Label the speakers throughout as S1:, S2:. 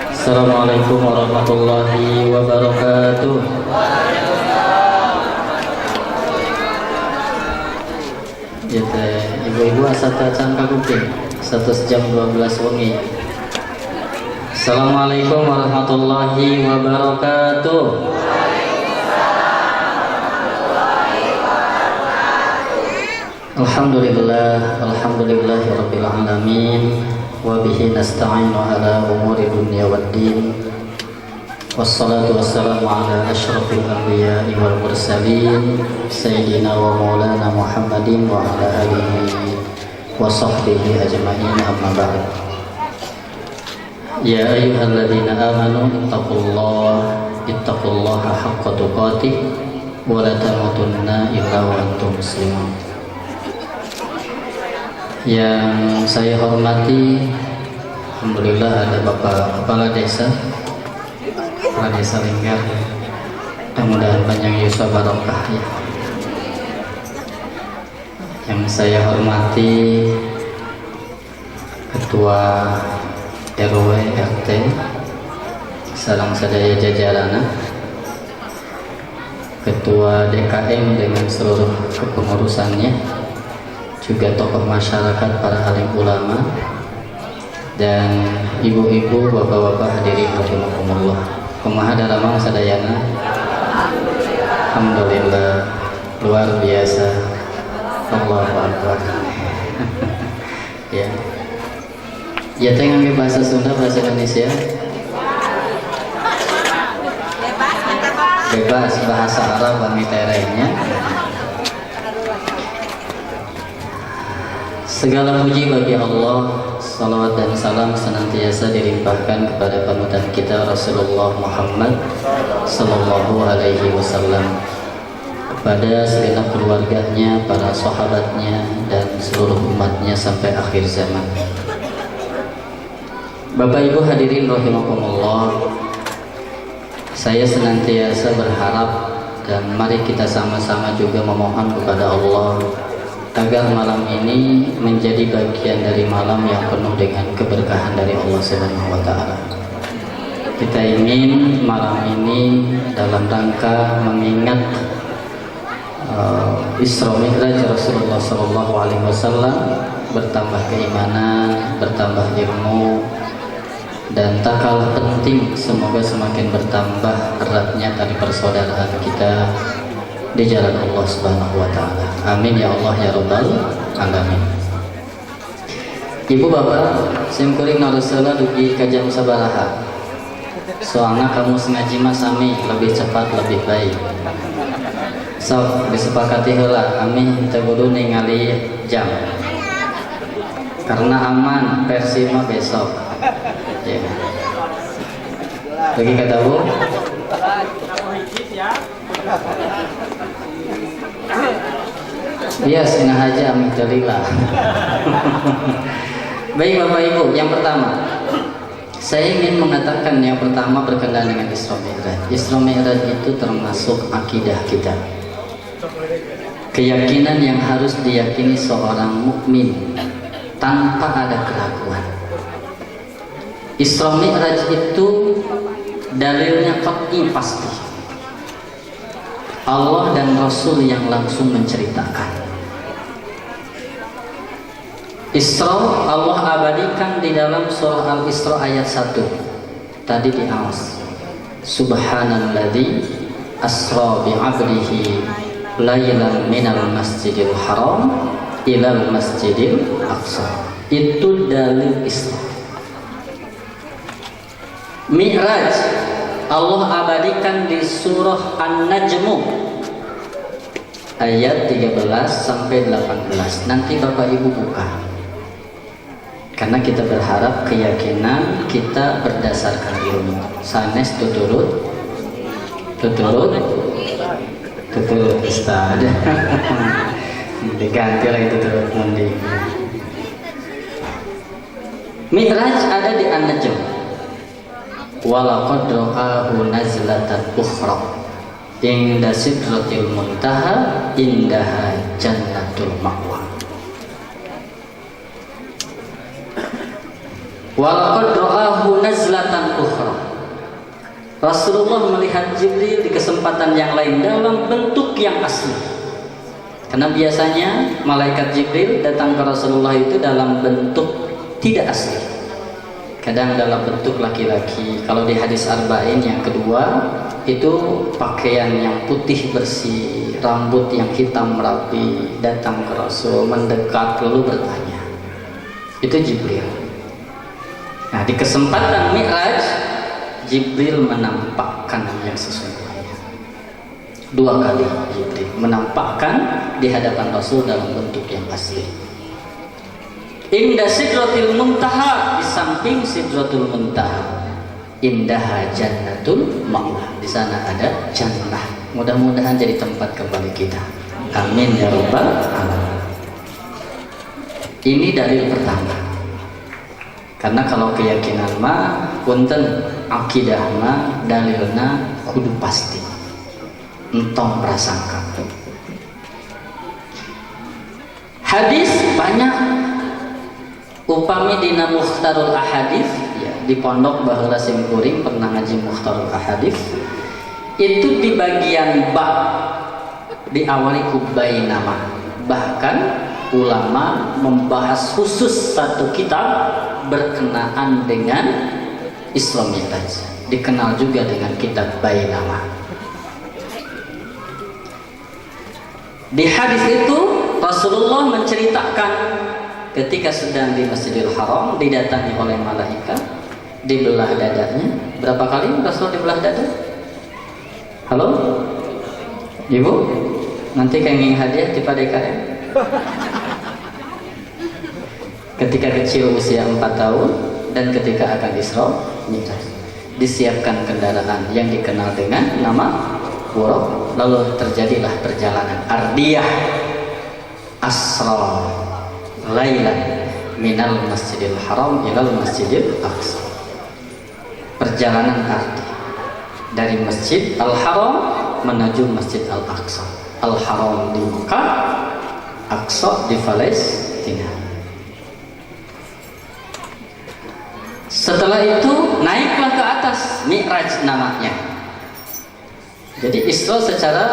S1: Assalamualaikum warahmatullahi wabarakatuh. Ya teh, ibu-ibu asa tacan kaguting 1 jam 12 wengi. Assalamualaikum warahmatullahi wabarakatuh. Alhamdulillah, alhamdulillahirabbil alamin. Wa bihi nasta'inu ala umuri dunya waddin. Wassalatu wassalamu ala asyrafil anbiya'i wal mursalin sayyidina wa maulana Muhammadin wa ala alihi wa sahbihi ajma'in, amma ba'd. Ya ayyuhalladzina amanu ittaqullaha haqqa tuqatih wa la tamutunna illa wa antum muslimun. Yang saya hormati, alhamdulillah ada Bapak Kepala Desa Linggar, mudah-mudahan panjang yuswa barokah ya. Yang saya hormati Ketua RW RT sareng sadaya jajarana, Ketua DKM dengan seluruh kepengurusannya, juga tokoh masyarakat, para alim ulama, dan ibu-ibu, bapak-bapak hadirin rahimakumullah. Kumaha dalamang sadayana? Alhamdulillah, luar biasa. Allahu akbar. Ya. Ya teh ngangge bahasa Sunda, bahasa Indonesia? Bebas, bahasa Arab bami terenya. Segala puji bagi Allah, salawat dan salam senantiasa dilimpahkan kepada panutan kita Rasulullah Muhammad sallallahu alaihi wasallam, kepada segenap keluarganya, para sahabatnya, dan seluruh umatnya sampai akhir zaman. Bapak Ibu hadirin rahimakumullah, saya senantiasa berharap dan mari kita sama-sama juga memohon kepada Allah agar malam ini menjadi bagian dari malam yang penuh dengan keberkahan dari Allah Subhanahu wa taala. Kita ingin malam ini dalam rangka mengingat Isra Mi'raj Rasulullah sallallahu alaihi wasallam, bertambah keimanan, bertambah ilmu, dan tak kalah penting semoga semakin bertambah eratnya tali persaudaraan kita di jalan Allah Subhanahu wa taala. Amin ya Allah ya rabbal alamin. Ibu bapak, simkuring narusula dugi ka jam sabaraha. Soalnya kamu sengaja mah sami lebih cepat lebih baik. Sok disepakati heula kami teu kudu ningali jam. Karena aman versi mah besok. Ya. Lagi kata Bu? Iya, senang aja amigdalillah. Baik Bapak Ibu, yang pertama saya ingin mengatakan yang pertama berkenaan dengan Isra Mi'raj. Isra Mi'raj itu termasuk akidah kita, keyakinan yang harus diyakini seorang mukmin tanpa ada keraguan. Isra Mi'raj itu dalilnya qat'i, pasti. Allah dan Rasul yang langsung menceritakan. Isra Allah abadikan di dalam surah Al-Isra ayat 1. Tadi di awas. Subhanalladzi asra bi'abdihi lailan minal masjidil haram ilal masjidil aqsa. Itu dalil Isra. Mi'raj Allah abadikan di surah An-Najmu ayat 13 sampai 18. Nanti Bapak Ibu buka. Karena kita berharap keyakinan kita berdasarkan ilmu. Sanes tuturut Ustaz. Diganti lagi tuturut mundi. Mi'raj ada di An-Najm. Walaqad ra'ahu nazlatan ukhra inda sidratil muntaha indaha jannatul ma'wa. Walaqad ra'ahu nazlatan ukhra. Rasulullah melihat Jibril di kesempatan yang lain dalam bentuk yang asli. Karena biasanya malaikat Jibril datang ke Rasulullah itu dalam bentuk tidak asli. Kadang dalam bentuk laki-laki. Kalau di hadis Arba'in yang kedua itu pakaian yang putih bersih, rambut yang hitam rapi, datang ke Rasul, mendekat lalu bertanya. Itu Jibril. Nah, di kesempatan Mi'raj, Jibril menampakkan yang sesungguhnya. 2 kali Jibril menampakkan di hadapan Rasul dalam bentuk yang asli. Indah Sidratul Muntaha, di samping Sidratul Muntaha, indaha jannatul ma'wa. Di sana ada jannah. Mudah-mudahan jadi tempat kembali kita. Amin ya rabbal alamin. Ini dalil pertama. Karena kalau keyakinan mah punten, akidah mah dalilna kudu pasti, entong prasangka. Hadis banyak, upami dina Mukhtarul Ahadits ya, di pondok baheula sim kuring pernah ngaji Mukhtarul Ahadits, itu di bagian bab diawali ku bainama. Bahkan ulama membahas khusus satu kitab berkenaan dengan Isra Mi'raj, dikenal juga dengan kitab Bainama. Di hadis itu Rasulullah menceritakan ketika sedang di Masjidil Haram didatangi oleh malaikat, dibelah dadanya. Berapa kali Rasul dibelah dada? Halo? Ibu? Nanti kenging hadiah di DKM. Ketika kecil usia 4 tahun dan ketika akan Isra Mi'raj, disiapkan kendaraan yang dikenal dengan nama Buraq. Lalu terjadilah perjalanan ardiyah, asra lailan minal Masjidil Haram ilal Masjidil Aqsa. Perjalanan ardi dari Masjid Al-Haram menuju Masjid Al-Aqsa. Al-Haram di Mekah, Aqsa di Palestina. Setelah itu naiklah ke atas, Mi'raj namanya. Jadi Isra secara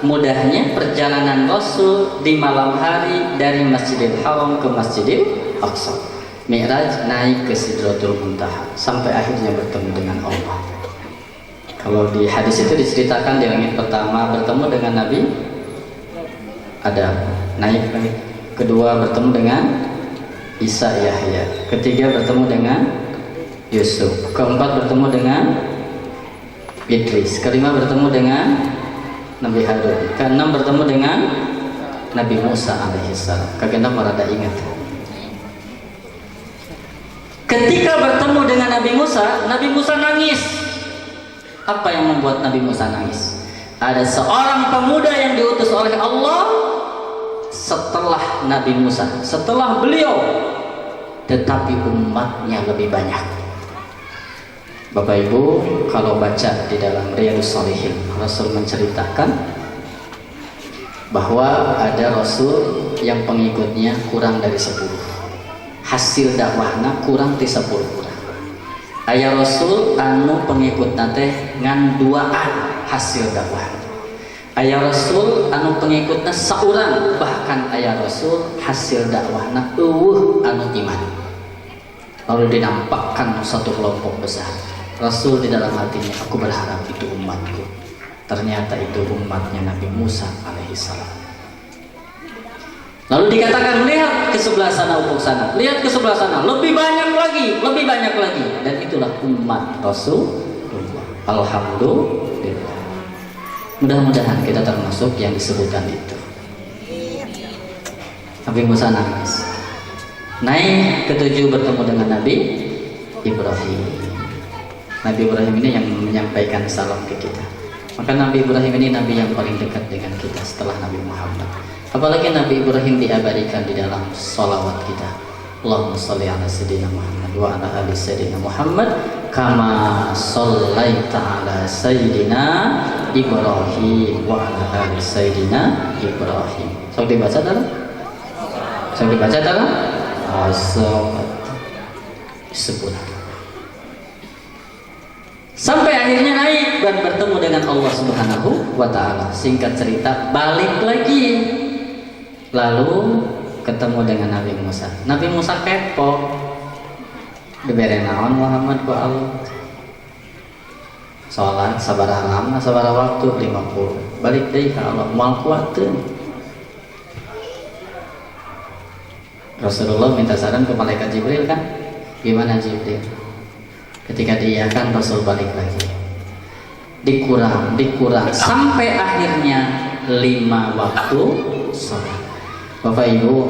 S1: mudahnya perjalanan Rasul di malam hari dari Masjidil Haram ke Masjidil Aqsa. Mi'raj naik ke Sidratul Muntaha sampai akhirnya bertemu dengan Allah. Kalau di hadis itu diceritakan di langit pertama bertemu dengan Nabi Adam, naik langit kedua bertemu dengan Isa Yahya, ketiga bertemu dengan Yusuf, keempat bertemu dengan Idris, kelima bertemu dengan Nabi Harun, keenam bertemu dengan Nabi Musa alaihissalam. Kagenda marada ingat. Ketika bertemu dengan Nabi Musa nangis. Apa yang membuat Nabi Musa nangis? Ada seorang pemuda yang diutus oleh Allah setelah Nabi Musa, setelah beliau, tetapi umatnya lebih banyak. Bapak Ibu, kalau baca di dalam Riyadhus Shalihin, Rasul menceritakan bahwa ada Rasul yang pengikutnya kurang dari 10. Hasil dakwahna kurang di 10 kurang. Aya Rasul anu pengikut nate ngan 2an hasil dakwah. Aya Rasul anu pengikutna saurang, bahkan aya Rasul hasil dakwahna anu iman. Lalu dinampakkan satu kelompok besar. Rasul di dalam hatinya, aku berharap itu umatku. Ternyata itu umatnya Nabi Musa alaihissalam. Lalu dikatakan, lihat ke sebelah sana, ufuk sana, lihat ke sebelah sana, lebih banyak lagi, dan itulah umat Rasulullah. Alhamdulillah. Mudah-mudahan kita termasuk yang disebutkan itu. Nabi Musa nangis. Naik ke-7 bertemu dengan Nabi Ibrahim. Nabi Ibrahim ini yang menyampaikan salam ke kita. Maka Nabi Ibrahim ini Nabi yang paling dekat dengan kita setelah Nabi Muhammad. Apalagi Nabi Ibrahim diabadikan di dalam sholawat kita. Allahumma sholli ala sayyidina Muhammad wa ala ali sayyidina Muhammad kama shallaita ala sayyidina Ibrahim wa ala ali sayyidina Ibrahim. Sok dibaca dalam? sebulan. Sampai akhirnya naik dan bertemu dengan Allah Subhanahu wa Ta'ala. Singkat cerita, balik lagi, lalu ketemu dengan Nabi Musa. Nabi Musa kepo, diberi naon Muhammad ku Allah. Sholat sabaraha lama, sabaraha waktu 50. Balik deui ka Allah, moal kuateun. Rasulullah minta saran ke malaikat Jibril kan, gimana Jibril? Ketika diiyakan Rasul balik lagi, dikurang sampai akhirnya 5 waktu sholat. Bapak Ibu,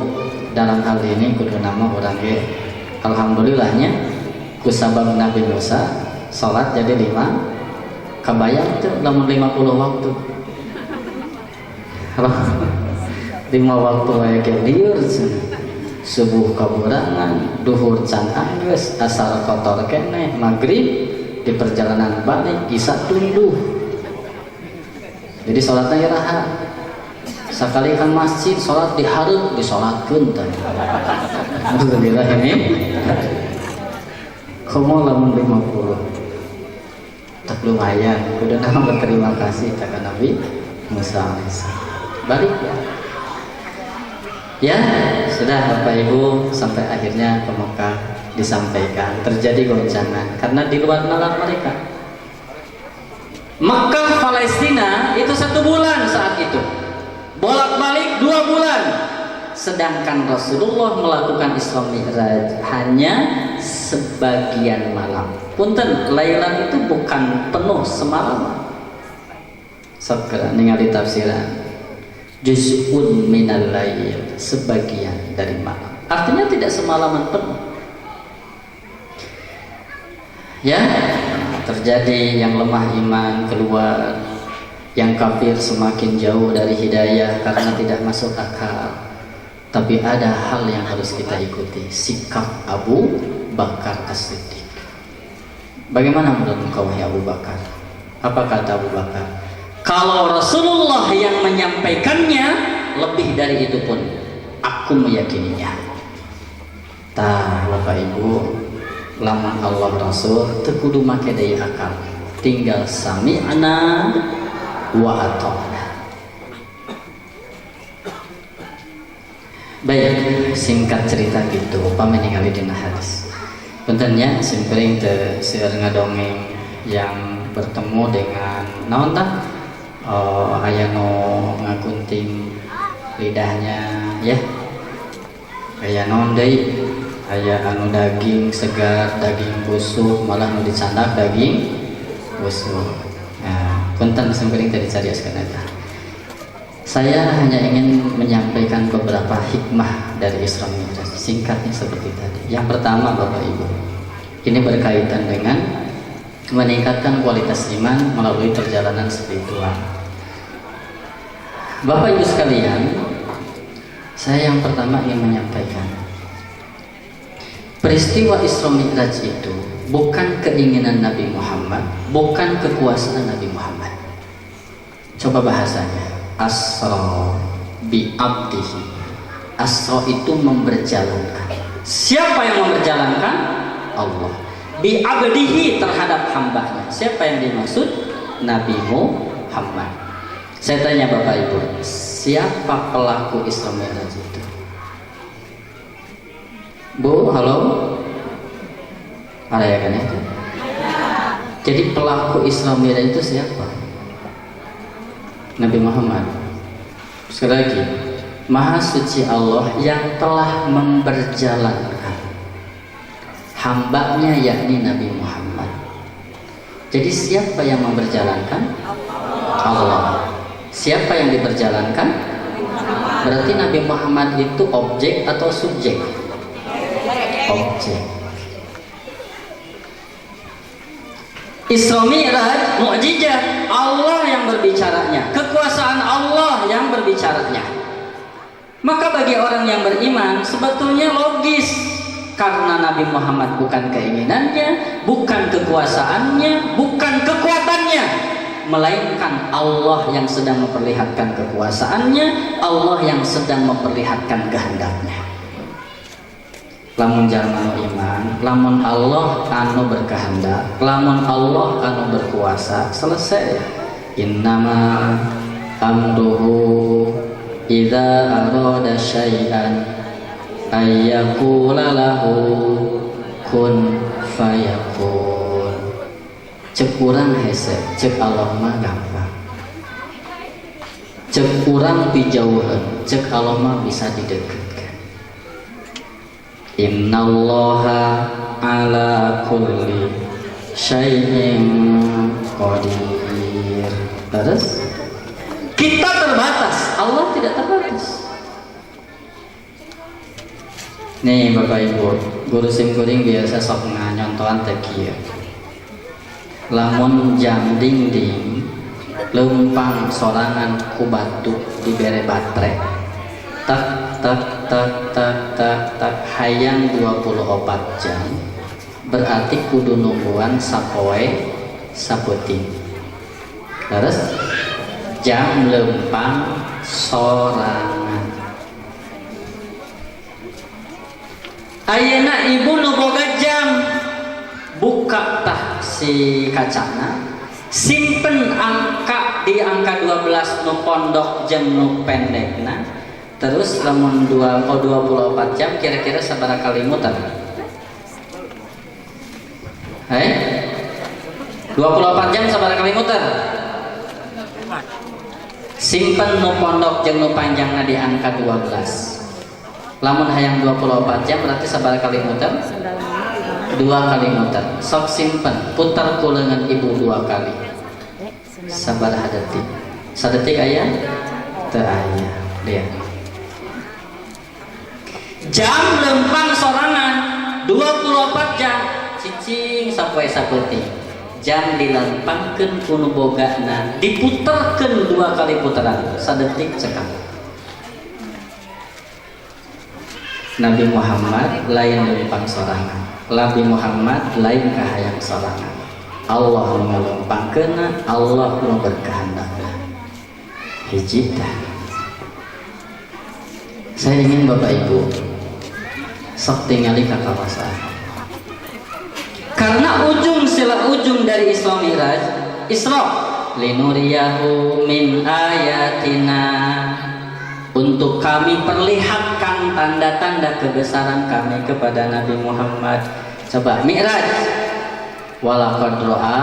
S1: dalam hal ini kudu nama orang ge, alhamdulillahnya kusabab Nabi Musa sholat jadi 5, kabayang tuh lamun 50 waktu. 5 waktu kayak liur, subuh kaburangan, duhur can anggeus, asar kotor keneh, maghrib di perjalanan balik, isya tunduh. Jadi sholatnya raha. Sekali kan masjid sholat diharap disolatkeun teh. Alhamdulillah ini. Komo lamun 50. Tak lumayan, kudu berterima kasih kepada Nabi Musa alaihissalam. Balik ya. Ya, sudah Bapak Ibu, sampai akhirnya ke Mekah disampaikan. Terjadi goncangan karena di luar nalar mereka. Mekah Palestina itu 1 bulan saat itu. Bolak-balik 2 bulan. Sedangkan Rasulullah melakukan Isra Mi'raj hanya sebagian malam. Punten, Lailan itu bukan penuh semalam. Segera ningali tafsiran. Juz'un minal lail, sebagian dari malam. Artinya tidak semalaman penuh. Ya, terjadi yang lemah iman keluar, yang kafir semakin jauh dari hidayah karena tidak masuk akal. Tapi ada hal yang harus kita ikuti, sikap Abu Bakar As-Siddiq. Bagaimana menurut engkau wahai Abu Bakar? Apa kata Abu Bakar? Kalau Rasulullah yang menyampaikannya, lebih dari itu pun aku meyakininya. Tah Bapak Ibu, lamun Allah Rasul teu kudu make deui akal, tinggal sami'na wa ata'na. Baik, singkat cerita gitu, upami ningali dina hadis. Puntennya simpering teu seueur ngadongeng yang bertemu dengan naon tah? Aya nu ngagunting lidahnya ya, aya naon deui, aya anu daging segar, daging busuk, malah nu dicandak daging busuk. Nah, punten sempering tadi carioskeun eta. Saya hanya ingin menyampaikan beberapa hikmah dari Isra Mi'raj, singkatnya seperti tadi. Yang pertama Bapak Ibu, ini berkaitan dengan meningkatkan kualitas iman melalui perjalanan spiritual. Bapak Ibu sekalian, saya yang pertama ingin menyampaikan, peristiwa Isra Mi'raj itu bukan keinginan Nabi Muhammad, bukan kekuasaan Nabi Muhammad. Coba bahasanya, asra bi abdihi. Asra itu memberjalankan. Siapa yang memberjalankan? Allah. Bi abdihi, terhadap hambanya. Siapa yang dimaksud? Nabi Muhammad. Saya tanya Bapak Ibu, siapa pelaku Isra Mi'raj itu? Bu, halo? Ada ya kan itu? Jadi pelaku Isra Mi'raj itu siapa? Nabi Muhammad. Sekali lagi, Maha Suci Allah yang telah memberjalankan hambanya, yakni Nabi Muhammad. Jadi siapa yang memberjalankan? Allah. Siapa yang diperjalankan? Berarti Nabi Muhammad itu objek atau subjek? Objek. Isra Mi'raj mukjizat, Allah yang berbicaranya, kekuasaan Allah yang berbicaranya. Maka bagi orang yang beriman sebetulnya logis, karena Nabi Muhammad bukan keinginannya, bukan kekuasaannya, bukan kekuatannya, melainkan Allah yang sedang memperlihatkan kekuasaannya, Allah yang sedang memperlihatkan kehendaknya. lamun jalma nu iman, lamun Allah anu berkehendak, lamun Allah anu berkuasa, selesai. Innama amruhu idza arada syai'an ayyaqula lahu kun fayakun. Cek urang hese, cek Allah mah gampang. Cek urang dijauhan, cek Allah mah bisa didekatkan. Innallaha ala kulli syai'in qadir. Terus kita terbatas, Allah tidak terbatas. Nih Bapak Ibu, guru sim kuring biasa sok nyontohan teh kieu. Lamun jam dinding lempang sorangan ku batu dibere baterai. Tak tak tak tak tak tak hayang 24 jam. Berarti kudu nungguan sapoe saputing. Terus jam lempang sorangan. Ayeuna ibu nu boga jam, buka tah si kacana, simpen angka di angka 12 nu pondok jeung nu pendekna. Terus lamun 24 jam kira-kira sabaraha kali muter? 24 jam sabaraha kali muter? Simpen nu pondok jeung nu panjangna di angka 12. Lamun hayang 24 jam berarti sabaraha kali muter? 2 kali muter. Sok simpen, putar kuleungan ibu 2 kali. Sabaraha detik? Sadetik aya? Teu aya. Lihat. Jam lempang sorangan 24 jam cicing sapoe sapeuting. Jam dilempangkeun ku nu bogana, diputerkeun 2 kali putaran, sadetik cekak. Nabi Muhammad lain lempang sorangan, Nabi Muhammad lain kahayang sorangan. Allah ngalempangkeunna, Allah nu berkehendak. Hiji tah. Saya ingin Bapak Ibu sok tingali ka kawasan. Karena ujung dari Isra Mi'raj, Isra linuriyahu min ayatina, untuk kami perlihatkan tanda-tanda kebesaran kami kepada Nabi Muhammad. Coba Mi'raj, walaqad ra'a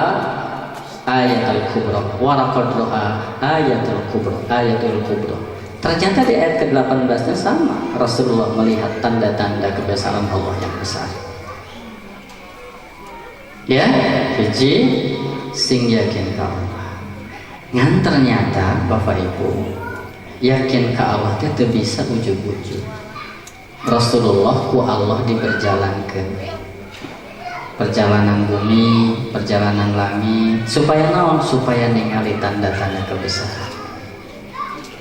S1: ayatul kubra, walaqad ra'a ayatul kubra, ayatul kubra. Ternyata di ayat ke-18 sama, Rasulullah melihat tanda-tanda kebesaran Allah yang besar. Ya, hiji sing yakin ka Allah. Ngan ternyata Bapak Ibu yakin ka Allah teh bisa ujug-ujug. Rasulullah ku Allah diperjalankan. Perjalanan bumi, perjalanan langit, supaya naon? Supaya ningali tanda-tanda kebesaran.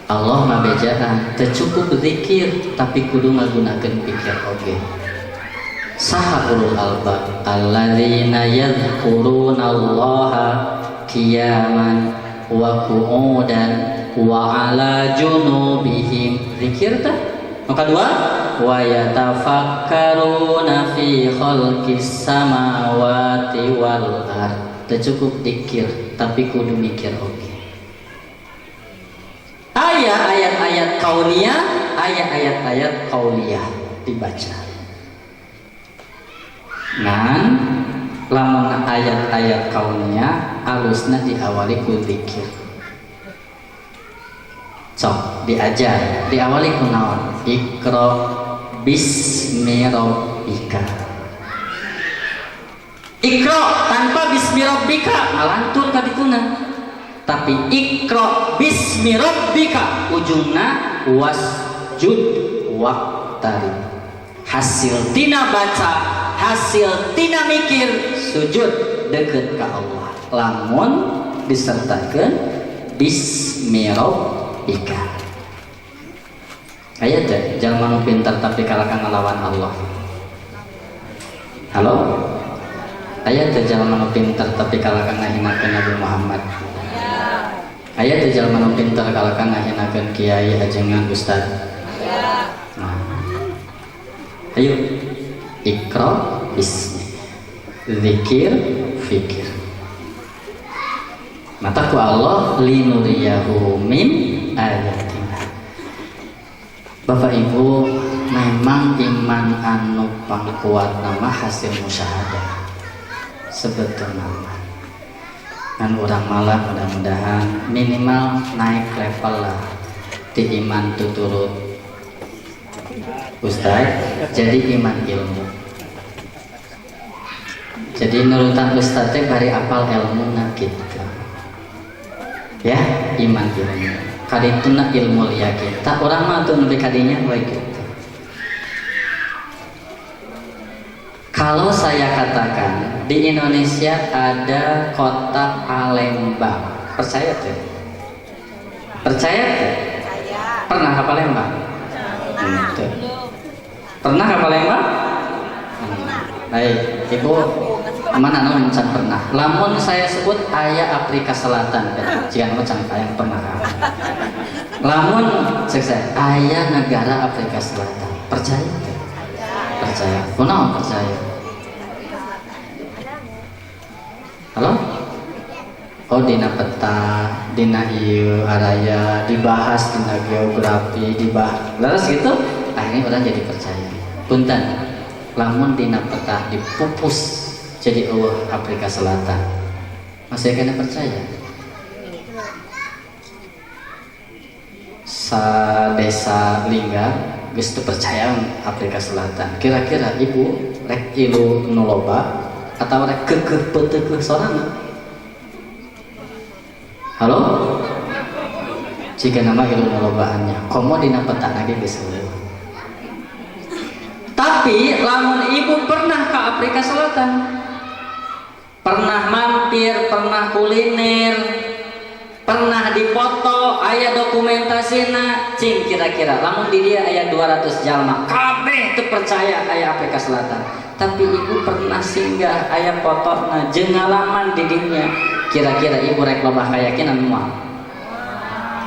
S1: Allah mah bejaan, teu cukup zikir tapi kudu ngagunakeun pikir oge. Saha ulul albab alladzina yadhkuruna Allaha qiyaman wa qu'udan wa ala junubihim. Zikir tah. Maka dua, wa yatafakkaruna fi khalqis samawati wal ard. Teu cukup zikir tapi kudu mikir oge. Ayat-ayat kauniyah, ayat-ayat kauniyah dibaca. Nan lamun ayat-ayat kauniyah alusna diawali ku zikir. Sok diajar, diawali ku naon? Iqra bismi rabbika. Iqra tanpa bismi rabbika ngalantun ka dituna. Tapi Iqra bismi rabbika ujungna wasjud waqtarib. Hasil tina baca, hasil tina mikir, sujud deket ka Allah. Lamun disertakeun bismi rabbika. Aya teh jalma nu pintar tapi kalahkan ngelawan Allah. Halo? Aya teh jalma nu pintar tapi kalahkan ngahinakeun Nabi Muhammad. Aya teh jalma nu pintar kalahkan ngahinakeun kiai ajengan ustad. Nah. Ayo Iqra bismi, zikir fikir. Mata ku Allah linuriyahu min ayatina. Bapak Ibu, memang iman anu pangkuat nama hasil musyahadah sebetulnya. Kan orang malah mudah-mudahan minimal naik level lah di iman tuturut Ustaz jadi iman ilmu. Jadi nurutan Ustaz teh bari apal ilmu na gitu. Ya, iman ilmu. Kadituna ilmu yakin. Tak orang mah tuh nepi kadinya baik gitu. Kalau saya katakan di Indonesia ada kota Palembang, percaya tuh? Percaya tuh? Pernah ke Palembang? Pernah ke Palembang? Baik, Ibu mana anu can pernah. Lamun saya sebut aya Afrika Selatan kan, jika nama can yang pernah. Lamun saya aya negara Afrika Selatan, percaya tuh? Percaya. Kunaon percaya? Halo? Oh, dina peta, dina ieu araya dibahas, dina geografi dibahas. Laras gitu, akhirnya orang jadi percaya. Punten, lamun dina peta dipupus jadi Afrika Selatan, masih kena percaya? Sa desa Lingga geus teu percaya Afrika Selatan. Kira-kira Ibu rek ilu nu loba atau rek keukeuh peuteukeuh sorangan? Halo? Jika nama ilu nu lobaannya komo dina peta lagi geus eueuh. Tapi lamun Ibu pernah ke Afrika Selatan, pernah mampir, pernah kuliner, pernah dipoto, aya dokumentasina, cing kira-kira lamun di dia aya 200 jalma kabeh teu percaya aya Afrika Selatan. Tapi Ibu pernah singgah aya fotona jeung ngalaman di dinya, kira-kira Ibu rek loba kayakinan moal?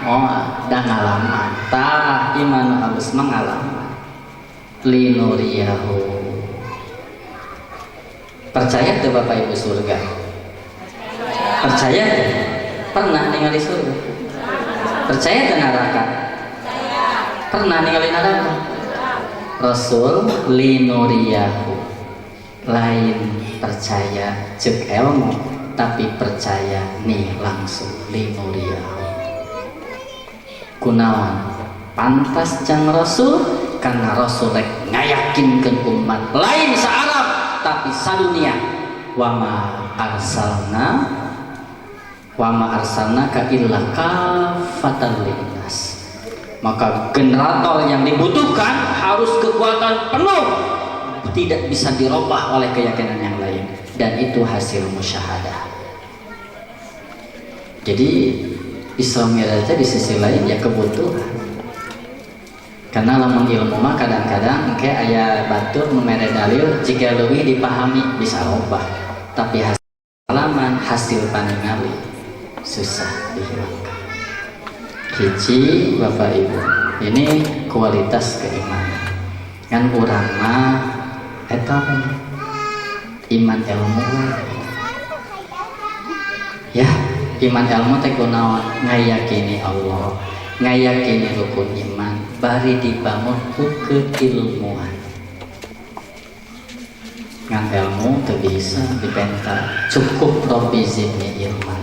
S1: Moal, da ngalaman. Tah iman halus mangalaman. Linuriyahu. Percaya tuh Bapak Ibu surga? Percaya tuh? Pernah ningali surga? Percaya tuh neraka? Pernah ningali neraka? Rasul linuriyahu, lain percaya cek ilmu, tapi percaya nih langsung linuriyahu. Kunaon? Pantas jang Rasul karena Rasul rek ngayakinkeun umat lain sa Arab tapi sadunia. Wama arsalna ka illa kafatan linnas. Maka generator yang dibutuhkan harus kekuatan penuh, tidak bisa dirubah oleh keyakinan yang lain, dan itu hasil musyahadah. Jadi Isra Mi'raj di sisi lain ya kebutuhan. Karena lamun ilmu mah kadang-kadang engke aya batur nu mere dalil jika leuwih dipahami bisa robah, tapi hasil pengalaman, hasil paningali susah dihilangkan. Hiji Bapak Ibu, ini kualitas keimanan. Kan urang mah eta iman ilmu. Ya, iman ilmu teh kunaon? Ngayakini Allah, ngayakini rukun iman, bari dibangun ku keilmuan. Ngan ilmu teu bisa dipenta, cukup Rabbi zidni ilman.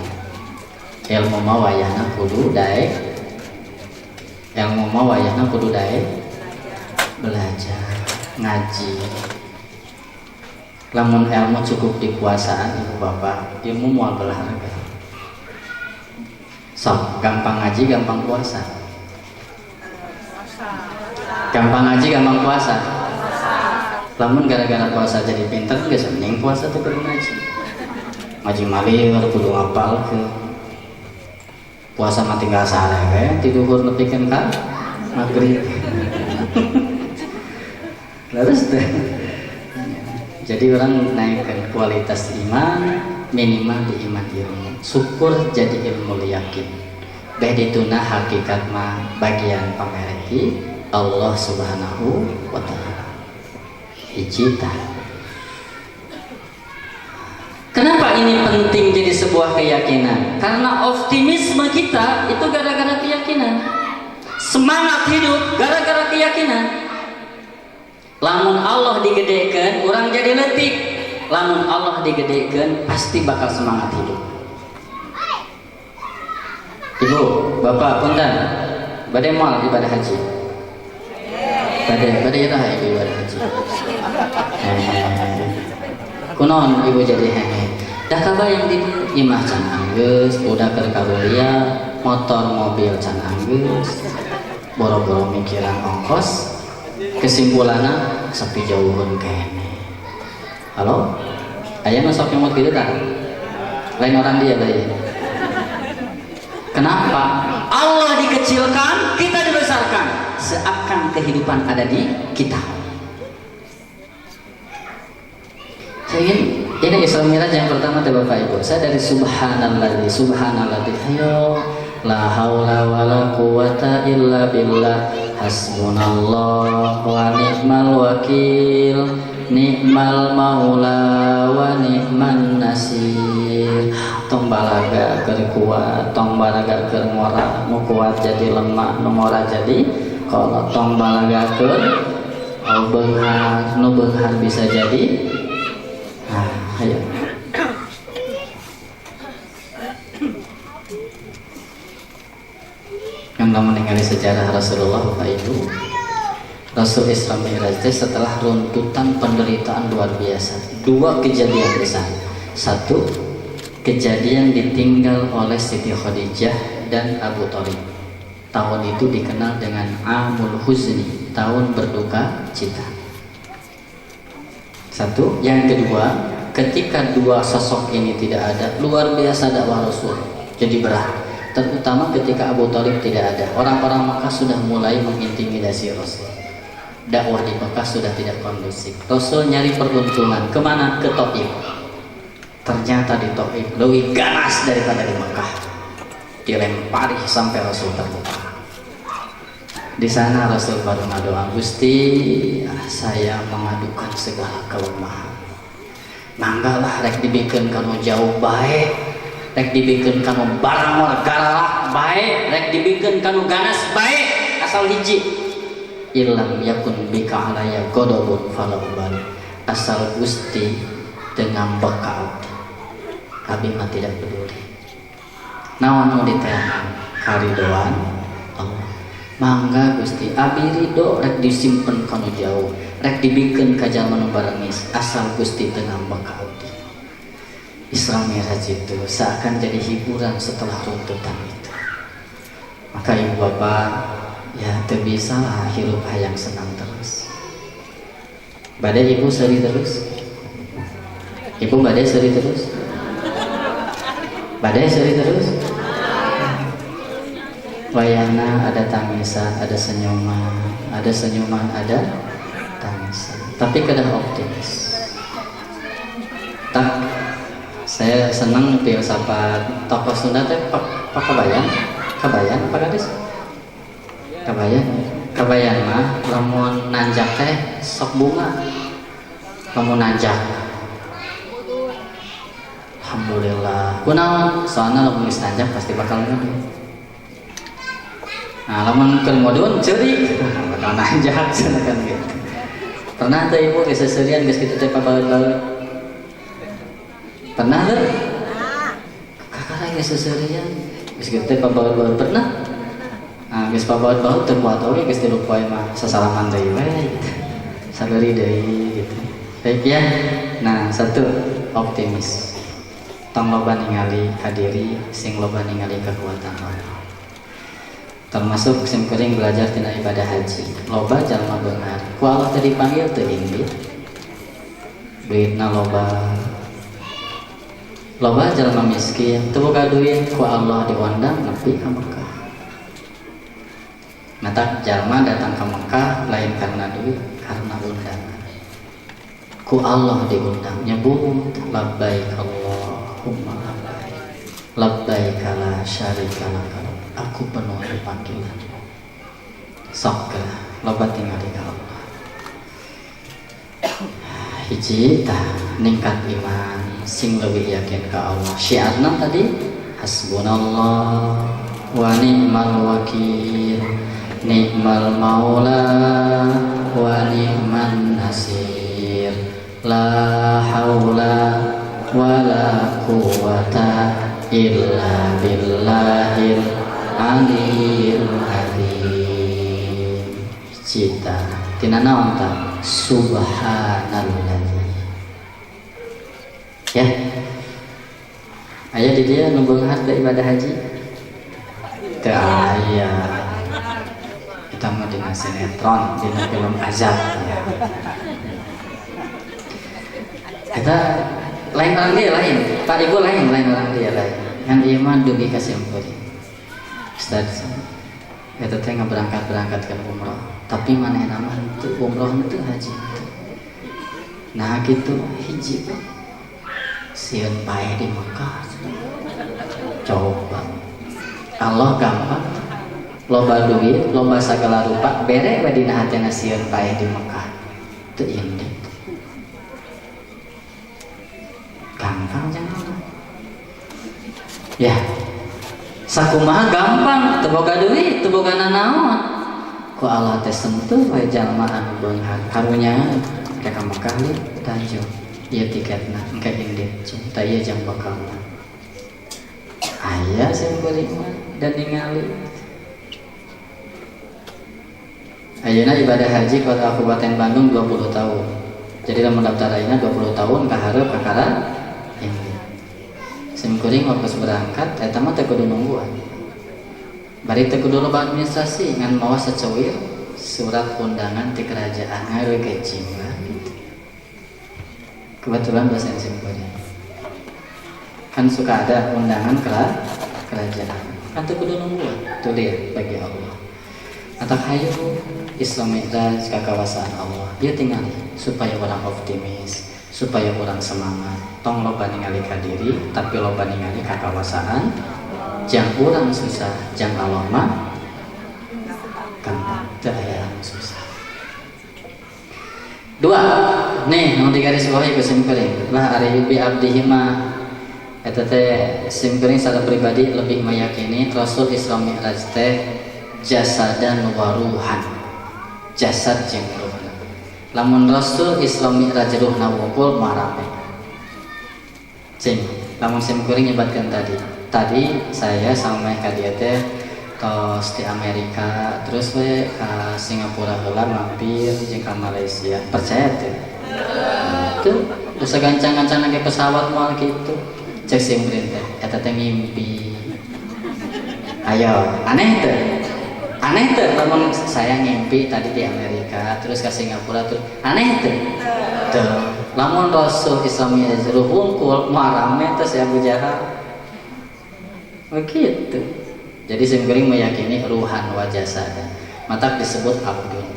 S1: Ilmu mah wayahna kudu daek, ilmu mah wayahna kudu daek belajar, ngaji. Lamun ilmu cukup dikuasaan Ibu Bapak, ilmu moal berharga. Sok, gampang ngaji, gampang puasa. Gampang ngaji, gampang puasa. Lamun gara-gara puasa jadi pinter, geus mending puasa teh kudu ngaji. Ngaji malih kudu ngapal ke. Puasa mah tinggal sare we, ti duhur nepikeun ka magrib. Laras teh. Jadi orang naikkan kualitas iman minimal di iman ilmu. Syukur jadi ilmu yakin. Bedituna hakikat mah bagian pamereki Allah Subhanahu wa taala. hijita. Kenapa ini penting jadi sebuah keyakinan? Karena optimisme kita itu gara-gara keyakinan. Semangat hidup gara-gara keyakinan. Lamun Allah digedekan, orang jadi letik. Lamun Allah digedekan, pasti bakal semangat hidup. Ibu, bapak, punten, badai mal ibadah haji. Badai itu ibadah haji. Kunon ibu jadi hehe. Dah kabayang di imah can anggeus, udah keur kabelia, motor mobil can anggeus. Boro-boro mikiran ongkos, kesimpulanna sapi jauhun kene. Halo? Aya nu sok nyomot kitu tah? Lain orang dia bae. Kenapa? Allah dikecilkan, kita dibesarkan. Seakan kehidupan ada di kita. Saya ingin ini Isra Miraj yang pertama tuh Bapak Ibu. Saya dari subhanalladzi ayo la haula wala quwata illa billah hasbunallah wa ni'mal wakil ni'mal maula wa ni'man nasir. Tong balaga keur kuat, tong balaga keur ngora, nu kuat jadi lemah, nu ngora jadi kalau tong balaga keur beunghar, nu beunghar bisa jadi. Nah, ayo. Yang lama meninggali sejarah Rasulullah Bapak Ibu, Rasul Isra Mi'raj setelah runtutan penderitaan luar biasa, dua kejadian besar. Satu, kejadian ditinggal oleh Siti Khadijah dan Abu Thalib. Tahun itu dikenal dengan Amul Huzni, tahun berduka cita. Satu, yang kedua, ketika dua sosok ini tidak ada, luar biasa dakwah Rasul jadi berat. Terutama ketika Abu Thalib tidak ada, orang-orang Makkah sudah mulai mengintimidasi Rasul. Dakwah di Makkah sudah tidak kondusif. Rasul nyari peruntungan kemana? Ke Thaif. Ternyata di Thaif lebih ganas daripada di Makkah. Dilempari sampai Rasul terluka. Di sana Rasul baru ngadoa, Gusti, saya mengadukan segala kelemahan. Manggalah rek dibikin kanu jauh baik, rek dibikin kanu barang garala baik, rek dibikin kanu ganas baik, asal hiji. Ilam yakun bika alaya godobun falabal. Asal Gusti dengan bekal, abi mah tidak peduli. Naon nu diteangan karidoan Allah. Mangga Gusti abi ridho rek disimpen kanu jauh, rek dibikin ka jalma nu barengis, asal Gusti teu ngambek ka abdi. Isra Mi'raj itu seakan jadi hiburan setelah runtutan itu. Maka ibu bapak ya teu bisa lah hirup hayang senang terus. Badai ibu seri terus? Ibu badai seri terus? Badai seri terus? Wayana ada tangisan, ada senyuman, ada tangisan. Tapi kedah optimis. Tak, saya senang filsafat tokoh Sunda teh Pak Kabayan, apa gadis? Kabayan mah lamun nanjak teh sok bunga. Lamun nanjak. Alhamdulillah. Kunaon? Soalnya lamun geus nanjak pasti bakal ngeudeung. Nah, lamun keur modun ceurik, bakal nanjak cenah kan gitu. Pernah teh ibu geus seserian geus kitu teh pabaut-baut? Pernah teh? Kakak geus seserian geus kitu teh pabaut-baut pernah? Nah, geus pabaut-baut teu kuat oge geus 3 poe mah sasalaman deui we gitu. Sabari deui gitu. Baik ya. Nah, satu optimis. Tong loba ningali ka diri, sing loba ningali kekuatan Allah. Termasuk simkuring belajar tina ibadah haji. Loba jalma beunghar ku Allah teu dipanggil teu inggit, duitna loba jalma miskin teu boga duit ku Allah diundang nepi ka Mekah. Mata jalma datang ke Mekah lain karena duit, karena undangan. Ku Allah diundang nyebut labbaik Allahumma labbaik la syarika lak. Aku penuhi panggilan. Sok loba tinggal di Allah. hiji tah ningkat iman sing leuwih yakin ka Allah. Syiarna tadi hasbunallah wa ni'mal wakil, ni'mal maula wa ni'man nasir, la haula wa la quwata illa billahil aliyil azim. Cita tina naon ta subhanallah. Ya, ayah di dia ngebeunghar ke ibadah haji. Teu aya. Kita mah dina sinetron, dina film azab ya. Kita lain orang dia lain, Pak Ibu lain orang dia lain. Yang dia mah dugi ka simpuri. Ustaz, eta teh berangkat-berangkatkeun umroh, tapi manehna mah teu umroh teu haji. Nah gitu hiji Pak. Sieun paeh di Mekah. Coba. Allah gampang. Loba duit, loba sagala rupa, bere we dina hatena sieun paeh di Mekah. Teu indit. Gampang jangan. Ya. Sakumaha gampang, teu boga duit, teu boga nanaon. Ku Allah teh sentuh we jalma anu beunghar. Karunya ka Mekah li tanjung. Iya tiketna engke indit cinta iya jang bakalna aya sing beri mah dan ningali ayeuna ibadah haji kota Kabupaten Bandung 20 tahun jadi lamun daftar ayeuna 20 tahun kahareup kakara indit sim kuring waktu berangkat eta mah teu kudu nungguan bari teu kudu loba administrasi ngan mawa saceuwir surat undangan ti kerajaan ngaeureun kecing kebetulan bahasa Indonesia kan suka ada undangan kerajaan kan tuh kudu nungguan tuh dia bagi Allah atau hayu Isra Mi'raj kekawasaan Allah dia tinggal supaya orang optimis supaya orang semangat tong loba ningali ka diri tapi loba ningali kekawasaan jang urang susah jang Allah mah gampang teu aya susah. Dua nih nu digaris bawahi ku simkuring lah ari bi abdihi mah eta teh simkuring secara pribadi lebih meyakini Rasul Isra Mi'raj teh jasadan wa ruhan jasad jeung ruhna lamun Rasul Isra Mi'raj ruhna wungkul marame cing lamun simkuring nyebatkeun tadi saya sama ka dieu teh tos di Amerika terus we ka Singapura heula mampir jeung ka Malaysia percaya teh tuh dosa gancang-gancang ke pesawat moal kitu cek simkuring teh eta teh ngimpi ayo aneh teh lamun saya ngimpi tadi di Amerika terus ke Singapura tuh aneh teh tuh lamun Rasul Isra Mi'raj wungkul marame teh si Abu Jahal begitu. Jadi simkuring meyakini ruhan wa jasada. Matak disebut abdun.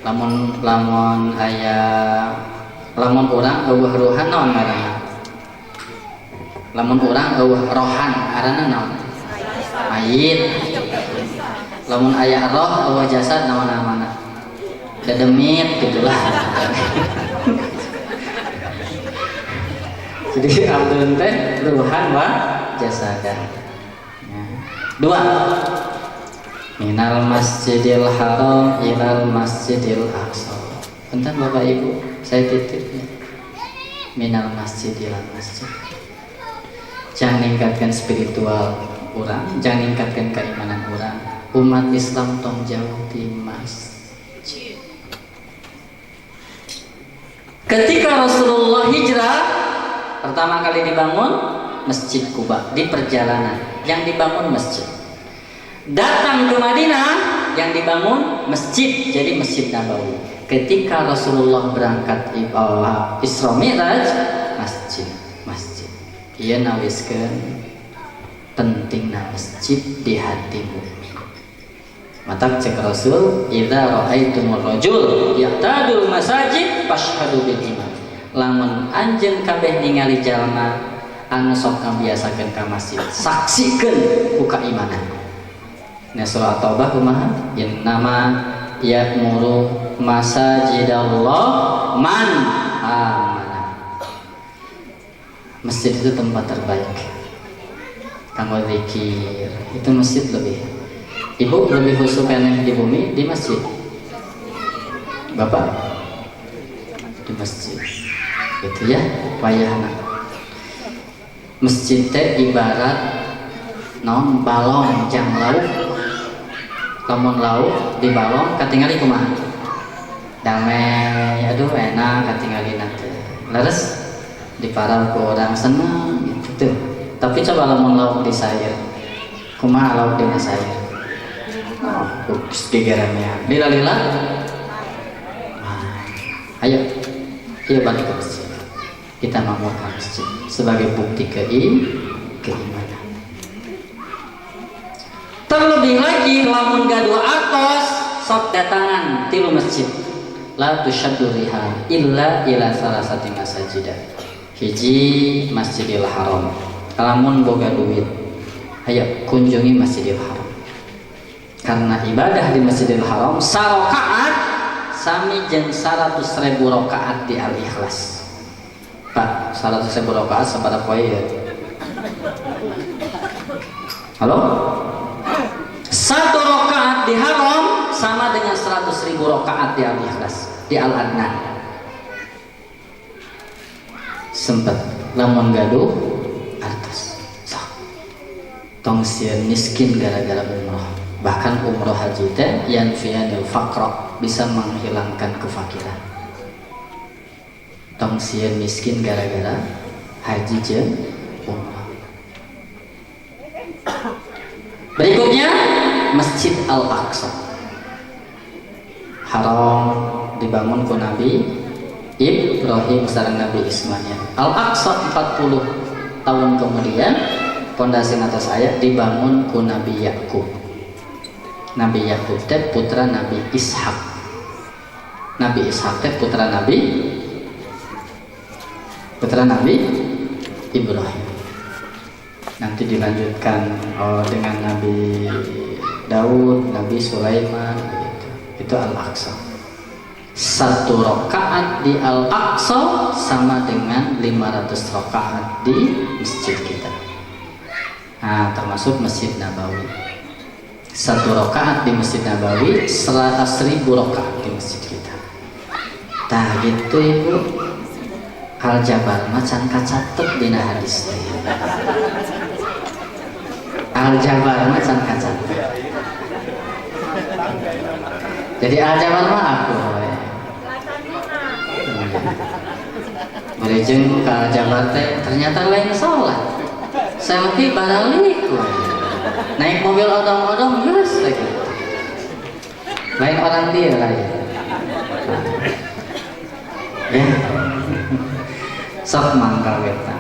S1: Lamun urang eueuh ruhan naon ngaranna? Lamun urang eueuh rohan ngaranna naon? Mayit. Lamun aya roh eueuh jasad naon namana? Dedemit gitulah. Jadi abdun teh ruhan wa jasada. Dua minal masjidil haram ilal masjidil aqsa. Punten Bapak Ibu saya titip minal masjid ilal masjid. Jangan ningkatkan spiritual orang, jangan ningkatkan keimanan orang. Umat Islam tong jauh di masjid. Ketika Rasulullah hijrah pertama kali dibangun Masjid Kuba di perjalanan yang dibangun masjid. Datang ke Madinah yang dibangun masjid jadi Masjid Nabawi. Ketika Rasulullah berangkat Isra Mi'raj masjid. Ieu nawiskeun pentingna masjid di hati mukmin. Matak cek Rasul, "Idza ra'aitumur rajul yaqtadul masajid fashhadu bil iman." Lamun anjeun kabeh ningali jalma anu sok ngabiasakeun ka masjid saksikeun ku kaimanan. Nah surah Taubah kumaha? Innama ya'muru masajidallah man mana. Masjid itu tempat terbaik kanggo zikir. Itu masjid lebih. Ibu lebih khusyuk di bumi di masjid. Bapak di masjid. Gitu ya, wayahna. Masjid teh ibarat non balong jang lauk. Lamun lauk di balong katingali kumaha? Damai, aduh enak katingali nanti. Leres di parau ku orang senang gitu. Tapi coba lamun lauk di sayur, kumaha lauk di sayur? Oh, gegerannya. Lila-lila. Ayo, kita balik ke masjid. Kita makmurkan masjid sebagai bukti keimanan. Terlebih lagi, lamun gaduh atos, sok datangan tilu masjid. La tusyaddu rihal illa ila salasati masajidah. Hiji Masjidil Haram. Lamun boga duit, ayo kunjungi Masjidil Haram. Karena ibadah di Masjidil Haram sarokaat sami jeung 100.000 rakaat di Al-Ikhlas. Pak, 100.000 rakaat sabaraha poe ya? Halo? 1 rakaat di Haram sama dengan 100.000 rakaat di Al-Ikhlas, di Al-Adnan. Sempet lamun gaduh artos. Tong sieun miskin gara-gara umroh. Bahkan umroh haji teh yanfiyanil faqra, bisa menghilangkan kefakiran. Tong sieun miskin gara-gara haji jeung umroh. Berikutnya Masjid Al-Aqsa. Haram dibangun ku Nabi Ibrahim sareng Nabi Ismail. Al-Aqsa 40 tahun kemudian pondasi atas ayat dibangun ku Nabi Yakub. Nabi Yakub teh putra Nabi Ishak. Nabi Ishak teh putra Nabi Ibrahim. Nanti dilanjutkan dengan Nabi Daud, Nabi Sulaiman gitu. Itu Al-Aqsa. 1 rakaat di Al-Aqsa sama dengan 500 rakaat di masjid kita. Nah, termasuk Masjid Nabawi. 1 rakaat di Masjid Nabawi, 100.000 rakaat di masjid kita. Tah gitu ibu. Al-Jabar macan kacatet dina hadis teh. Al-Jabar macan kacatet. Jadi Al-Jabar mah aku. Berejeng ke Al-Jabar teh ternyata lain salat. Selfie baralik. Naik mobil odong-odong geus lagi. Lain orang dia lain. Ya. Sok mangkal kita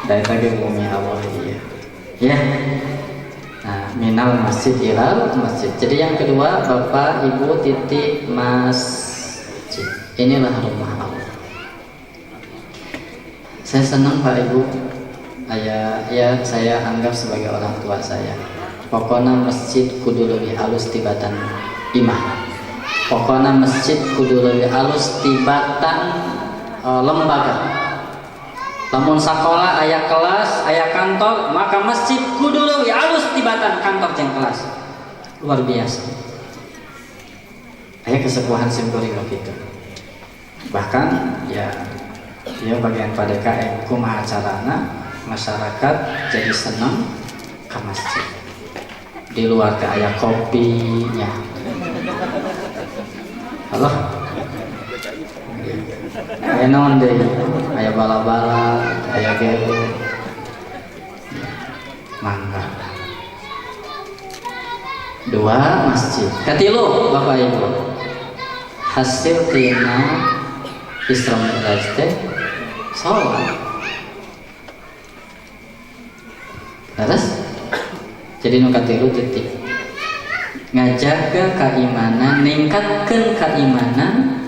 S1: dari tadi bumi Allah iya ya. Nah, minal masjid ilal masjid. Jadi yang kedua bapak ibu titik masjid, inilah rumah Allah. Saya senang pak ibu, ya saya anggap sebagai orang tua saya. Pokoknya masjid kudu leuwih alus tibatan imah. Pokoknya masjid kudu leuwih alus tibatan lembaga. Lamun sekolah aya kelas, aya kantor, maka masjid kudu leuwih alus tibatan kantor jeung kelas. Luar biasa. Aya kesepuhan simkuring gitu. Bahkan ya bagian pada KM kumaha carana masyarakat jadi senang ke masjid. Di luar ke aya kopinya. Allah. Aya naon deui? Aya bala-bala, aya gelo. Mangga. 2 masjid. Katilu Bapak Ibu. Hasil tina Isra Mi'raj teh salat. Terus jadi nu katilu titik. Ngajaga keimanan, ningkatkeun keimanan.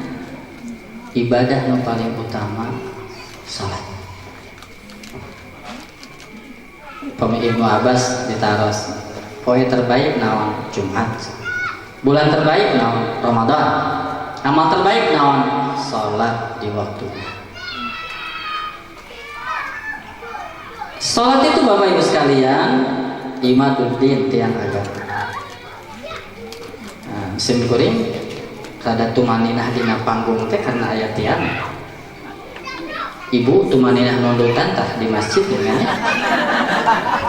S1: Ibadah yang paling utama salat. Pemi Ibnu Abbas ditaros poe terbaik naon Jumat, bulan terbaik naon Ramadan, amal terbaik naon salat di waktunya. Salat itu Bapak Ibu sekalian, imaduddin, tiang agama. Nah, sim kuring rada tumaninah dina panggung teh karena ayat tiang. Ibu tumaninah nundutan tah di masjid ya.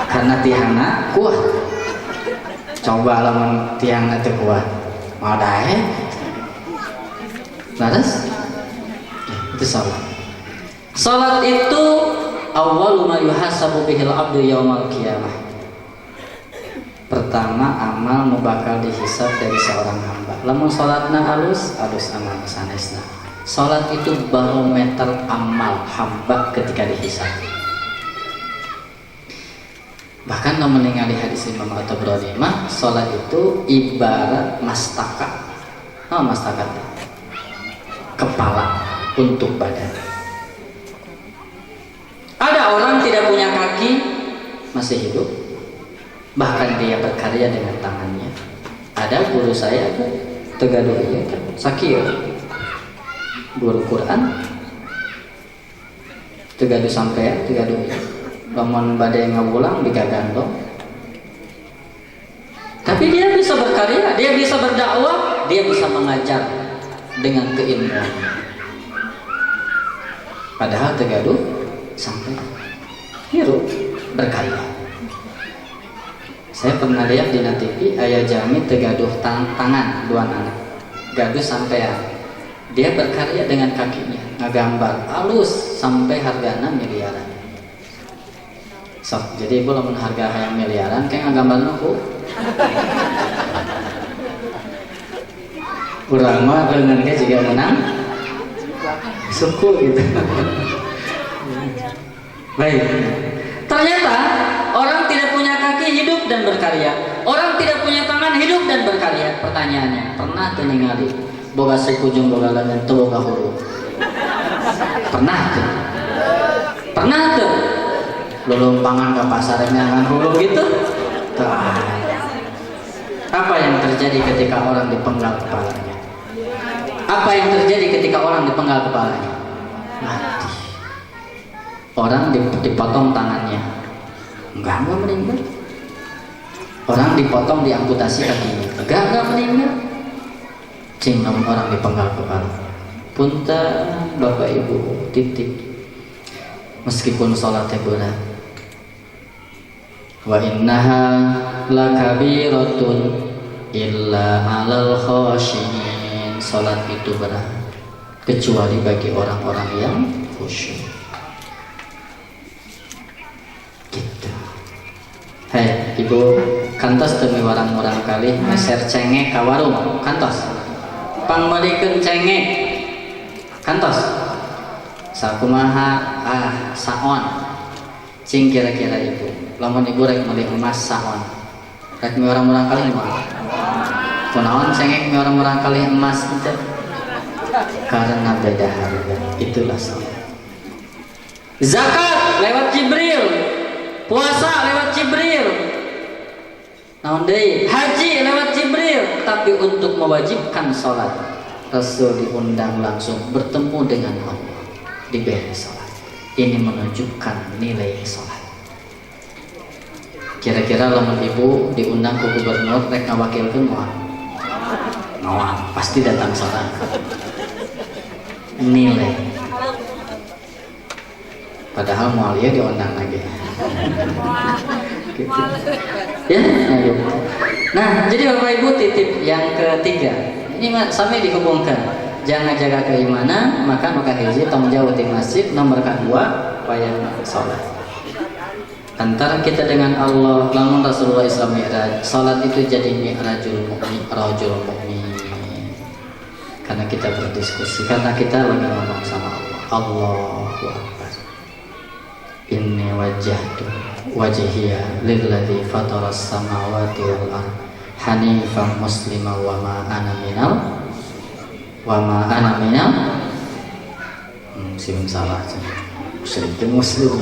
S1: Karena tiangna kuat. Coba lamun tiangna teu kuat. Mau dae. Laras? Itu salat. Salat itu awwalu ma yuhasabu bihil abdu yaumal qiyamah. Pertama amal nu bakal dihisab dari seorang hamba. Lamun salatna alus amal sanesna. Salat itu barometer amal hamba ketika dihisab. Bahkan kalau meninggali hadis Imam At-Tabrani mah salat itu ibarat mastaka. Mastaka kepala untuk badan. Ada orang tidak punya kaki masih hidup, bahkan dia berkarya dengan tangannya. Ada guru saya tegaduh ya kan, Sakio, guru Quran, tegaduh sampai tegaduh. Lamun badai ngawulang digagandong. Tapi dia bisa berkarya, dia bisa berdakwah, dia bisa mengajar dengan keilmuan. Padahal tegaduh sampai hirup berkarya. Saya pernah lihat di TV ayah jami tegaduh tangan dua anak gaduh sampean. Dia berkarya dengan kakinya, ngagambar halus sampai hargana miliaran. So, jadi ibu lamun harga hayang miliaran kayak ngagambar nuku. Urang mah beungeun juga menang suku gitu. Baik. Ternyata orang tidak punya kaki hidup dan berkarya. Orang tidak punya tangan hidup dan berkarya. Pertanyaannya, pernah teu ningali boga sekujung boga leungeun teu boga hulu? Pernah teu? Pernah teu? Lulumpangan ke pasar dengan hulu gitu? Tuh. Apa yang terjadi ketika orang dipenggal kepalanya? Apa yang terjadi ketika orang dipenggal kepalanya? Mati. Orang dipotong tangannya, enggak meninggal. Orang dipotong, diamputasi kakinya, enggak meninggal. Cing namun orang dipenggal kepala. Punten Bapak Ibu titip, meskipun sholatnya berat. Wa innaha lakabiratun illa alal khashiyin. Sholat itu berat kecuali bagi orang-orang yang khusyuk. Gitu. Hei ibu kantos demi warang-warang kali meser cengek ka warung kantos pangmalikeun cengek kantos sakumaha saon cing kira-kira ibu lamun ibu rek meuli emas saon rek mi warang-warang kali mah kunaon cengek mi warang-warang kali emas itu karena beda harga. Itulah salat. Zakat lewat Jibril, puasa lewat Jibril, naon deui haji lewat Jibril. Tapi untuk mewajibkan sholat Rasul diundang langsung bertemu dengan Allah diberi sholat. Ini menunjukkan nilai sholat. Kira-kira lamun ibu diundang ke gubernur rek ngawakilkeun moal pasti datang sholat. Nilai. Padahal mualia diundang lagi. Gitu. Ya, ayo. Nah, jadi Bapak Ibu titip yang ketiga. Ini sampai dihubungkan. Jangan jaga keimanan, maka hiji tong jauh di masjid. Nomor kedua, wayang sholat. Antara kita dengan Allah, lamun Rasulullah Islam Mi'raj, sholat itu jadi mi'rajul mu'min, rajul mu'min. Karena kita berdiskusi, karena kita lagi ngomong sama Allah. Allahu Akbar. Inni wajjahtu wajhiya lilladzi fataras samawati wal ardh hanifan muslima wa ma ana minal sing salah musyrik muslim.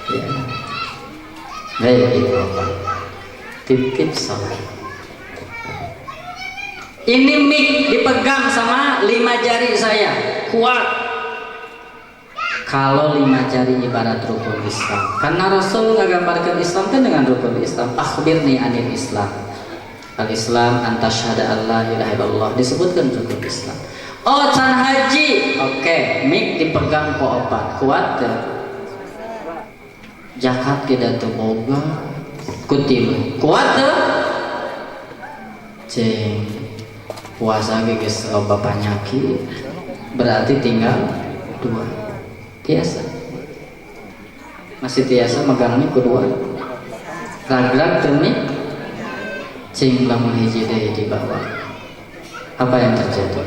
S1: Ya. Baik itu Bapak. Titip salat. Ini mic dipegang sama 5 jari saya, kuat. Kalau 5 jari ibarat rukun Islam, karena Rasul menggambarkan Islam kan dengan rukun Islam. Akhbirni anil Islam. Al-Islam anta syahada Allah ilaha illallah, disebutkan rukun Islam. Oh can haji, oke, mik dipegang po opat, kuat ya. Zakat kita tuh boga, kutil, kuat ya. Ceng, puasa guys, loba penyakit, berarti tinggal 2. Tiasa masih tiasa megang mik kedua ragrag temik cing lamun hiji deui di bawah, apa yang terjadi?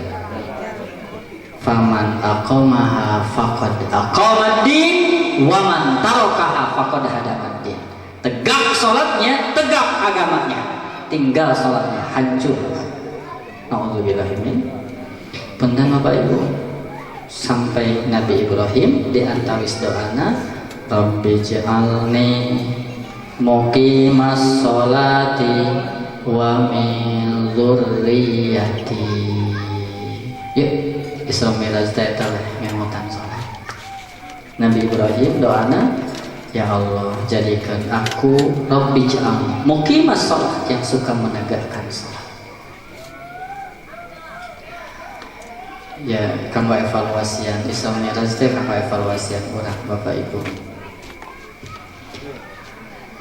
S1: Faman aqamaha faqad aqamad-din wa man tarakaha faqad hadamad-din. Tegak salatnya, tegak agamanya, tinggal salatnya hancur. Nauzubillah min. Punten Bapak Ibu, sampai Nabi Ibrahim di antawis doana Rabbi ja'alni muqimas sholati wa min dzurriyyati. Yuk Isra Mi'raj eta teh ngemotan salat. Nabi Ibrahim doana, ya Allah jadikan aku Rabbi ja'alni muqimas sholat, yang suka menegakkan salat. Ya, kamu evaluasian Isra Mi'raj teh, kamu evaluasian urang Bapak Ibu.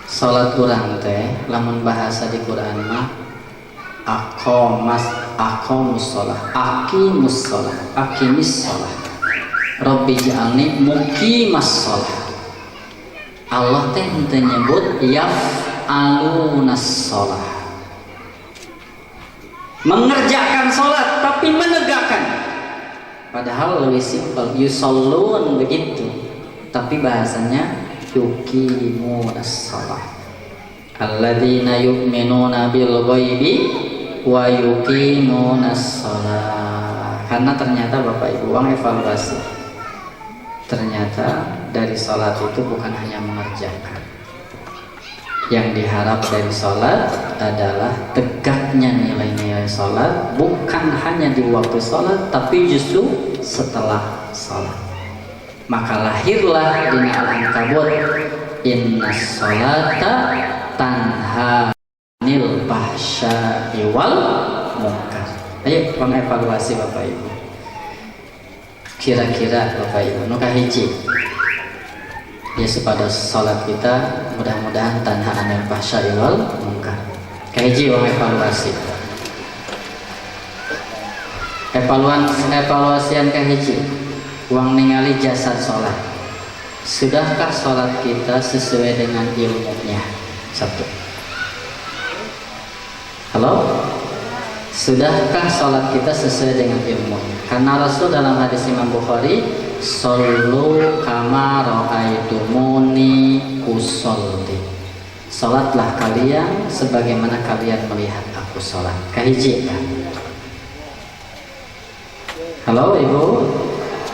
S1: Salat urang teh lamun bahasa di Quran mah aqamus shalah, aqimus shalah, aqimis shalah. Rabbi ja'alni muqimas shalah. Allah teh henteu nyebut yaf'alunas shalah, mengerjakan salat tapi menegakkan. Padahal lebih simpel, yusallun begitu, tapi bahasanya yuqimunas shalah. Alladzina yu'minuna bil ghaibi wa yuqimunas shalah. Karena ternyata Bapak Ibu, uang evaluasi, ternyata dari salat itu bukan hanya mengerjakan. Yang diharap dari salat adalah tegaknya nilai-nilai salat, bukan hanya di waktu salat tapi justru setelah salat. Maka lahirlah di Al-Ankabut, innas salata tanha 'anil fahsya'i wal munkar. Ayo mengevaluasi Bapak Ibu. Kira-kira Bapak Ibu nu kahiji ya, pada salat kita mudah-mudahan tanha 'anil fahsya'i wal munkar. Kahiji wong evaluasi. Evaluasian kahiji, uang ningali jasad salat. Sudahkah salat kita sesuai dengan ilmunya? Satu. Halo? Sudahkah salat kita sesuai dengan ilmunya? Karena Rasul dalam hadis Imam Bukhari, sallu kama ra'aitumuni usolli. Salatlah kalian sebagaimana kalian melihat aku salat. Kahiji kan? Halo Ibu,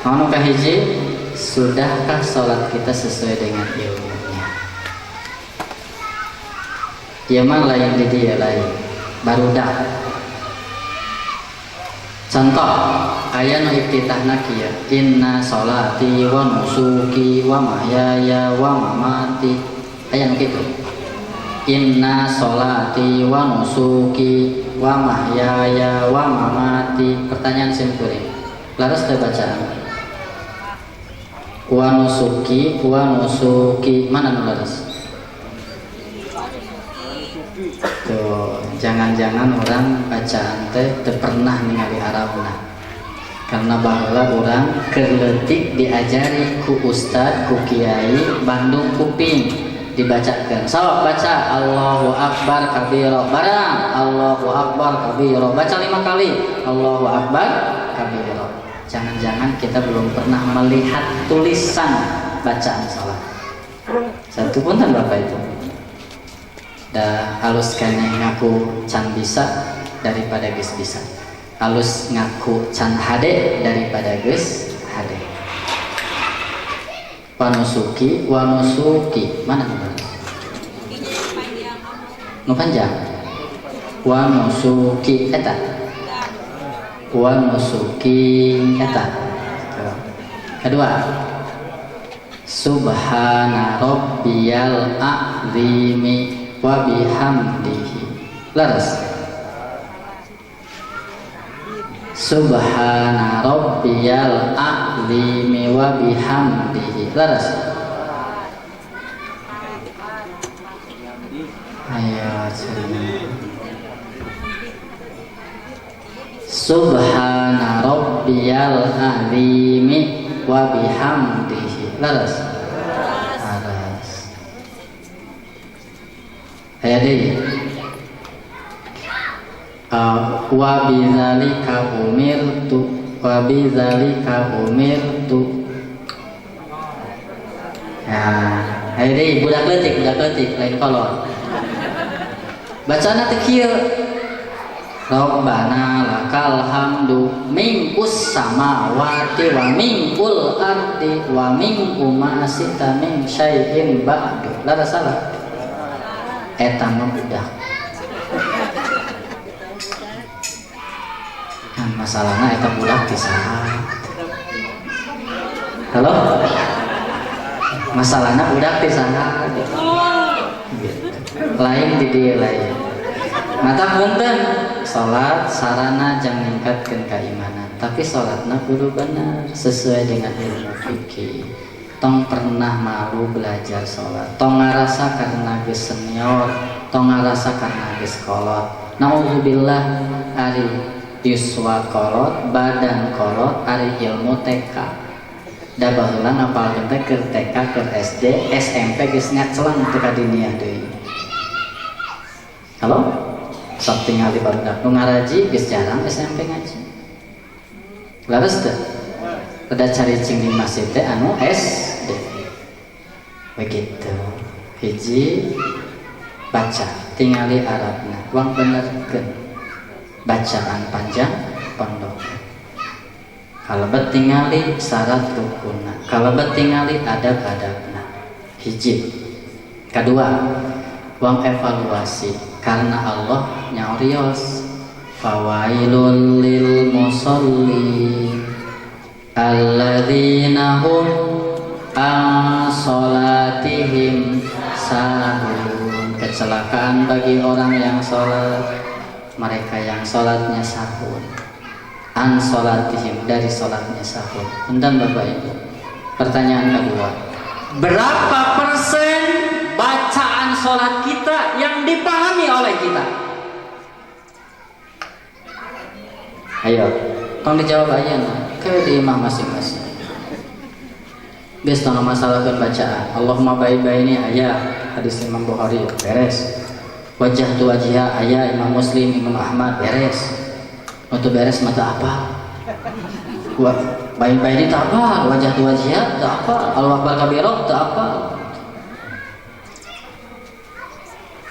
S1: anu kahiji, sudahkah salat kita sesuai dengan ilmunya? Ya mah lain di dia lain, barudak. Contoh, ayat nu iftitahna kieu, inna sholati wa nusuki wa mahyaya wa mamati. Ayat kitu. Inna sholati wa nusuki wa mahyaya wa mamati. Pertanyaan simkuring. Laras teu bacaan. Wa nusuki mana nu laras? Tuh, jangan-jangan orang bacaan teh teu pernah ningali Arabna. Karena baheula orang keleutik diajari ku ustad, ku kiai Bandung Kuping, dibacakan. Sok baca Allahu Akbar kabira, barang Allahu Akbar kabira, baca 5 kali Allahu Akbar kabira. Jangan-jangan kita belum pernah melihat tulisan bacaan salat. Satu pun kan Bapak itu. Da halus keneh ngaku can bisa daripada geus bisa. Halus ngaku can hade daripada geus hade. Wanusuki mana nu? Nu panjang. Wanusuki eta. Wanusuki eta. Kedua. Subhana rabbiyal a'zimi wa bihamdihi. Laras. Subhana rabbiyal a'zimi wa bihamdihi. Laras. Ayo, Subhana rabbiyal a'zimi wa bihamdihi. Laras. Laras. Ayat ini. Wa bidzalika umirtu wa bidzalika umirtu. Ya, ayat ini budak leutik lain kolor. Bacana teh kieu. Rabbana lakal hamdu mingkus samawati wa mingkul ardi wa mingkum ma sita min syai'in ba'du. Lara salah. Eta mah budak. Kan masalahna eta budak ti saha? Halo? Masalahna budak ti saha? Lain di dieu lain. Mata punten, salat sarana jang ningkatkeun keimanan, tapi salatna kudu bener sesuai dengan ilmu fikih. Tong pernah malu belajar salat, tong ngarasa karena geus senior, tong ngarasa karena geus kolot. Nauzubillah ari yuswa kolot, badan kolot, ari ilmu TK. Da baheula ngapalkeun teh keur TK, keur SD, SMP geus ngaclang teu ka dunia deui. Halo? Sok tingali barudak nu ngaraji geus jarang SMP ngaji. Laras teh? Pada caricing di masjid teh anu SD. Begitu. Hiji baca, tingali Arabna, wang benerkeun. Bacaan panjang pondok. Kalau tingali syarat rukunna, kalau tingali adab-adabna. Hiji. Kedua, wang evaluasi. Karena Allah nyaurios fawailul lil musallin alladzina hum an salatihim sahun. Kecelakaan bagi orang yang salat, mereka yang salatnya sahun. An salatihim, dari salatnya sahun. Undang Bapak Ibu. Pertanyaan kedua, berapa persen bacaan sholat kita yang dipahami oleh kita? Ayo, tolong dijawab aja ke di imam masing-masing. Biasa tentang masalah bacaan. Allahumma baik-baik ini ayat hadis Imam Bukhari beres. Wajah tu wajah ayat Imam Muslim, Imam Ahmad beres. Untuk beres mata apa? Baik-baik ini tak apa, wajah tu wajah tak apa, Allahu Akbar kabirah tak apa.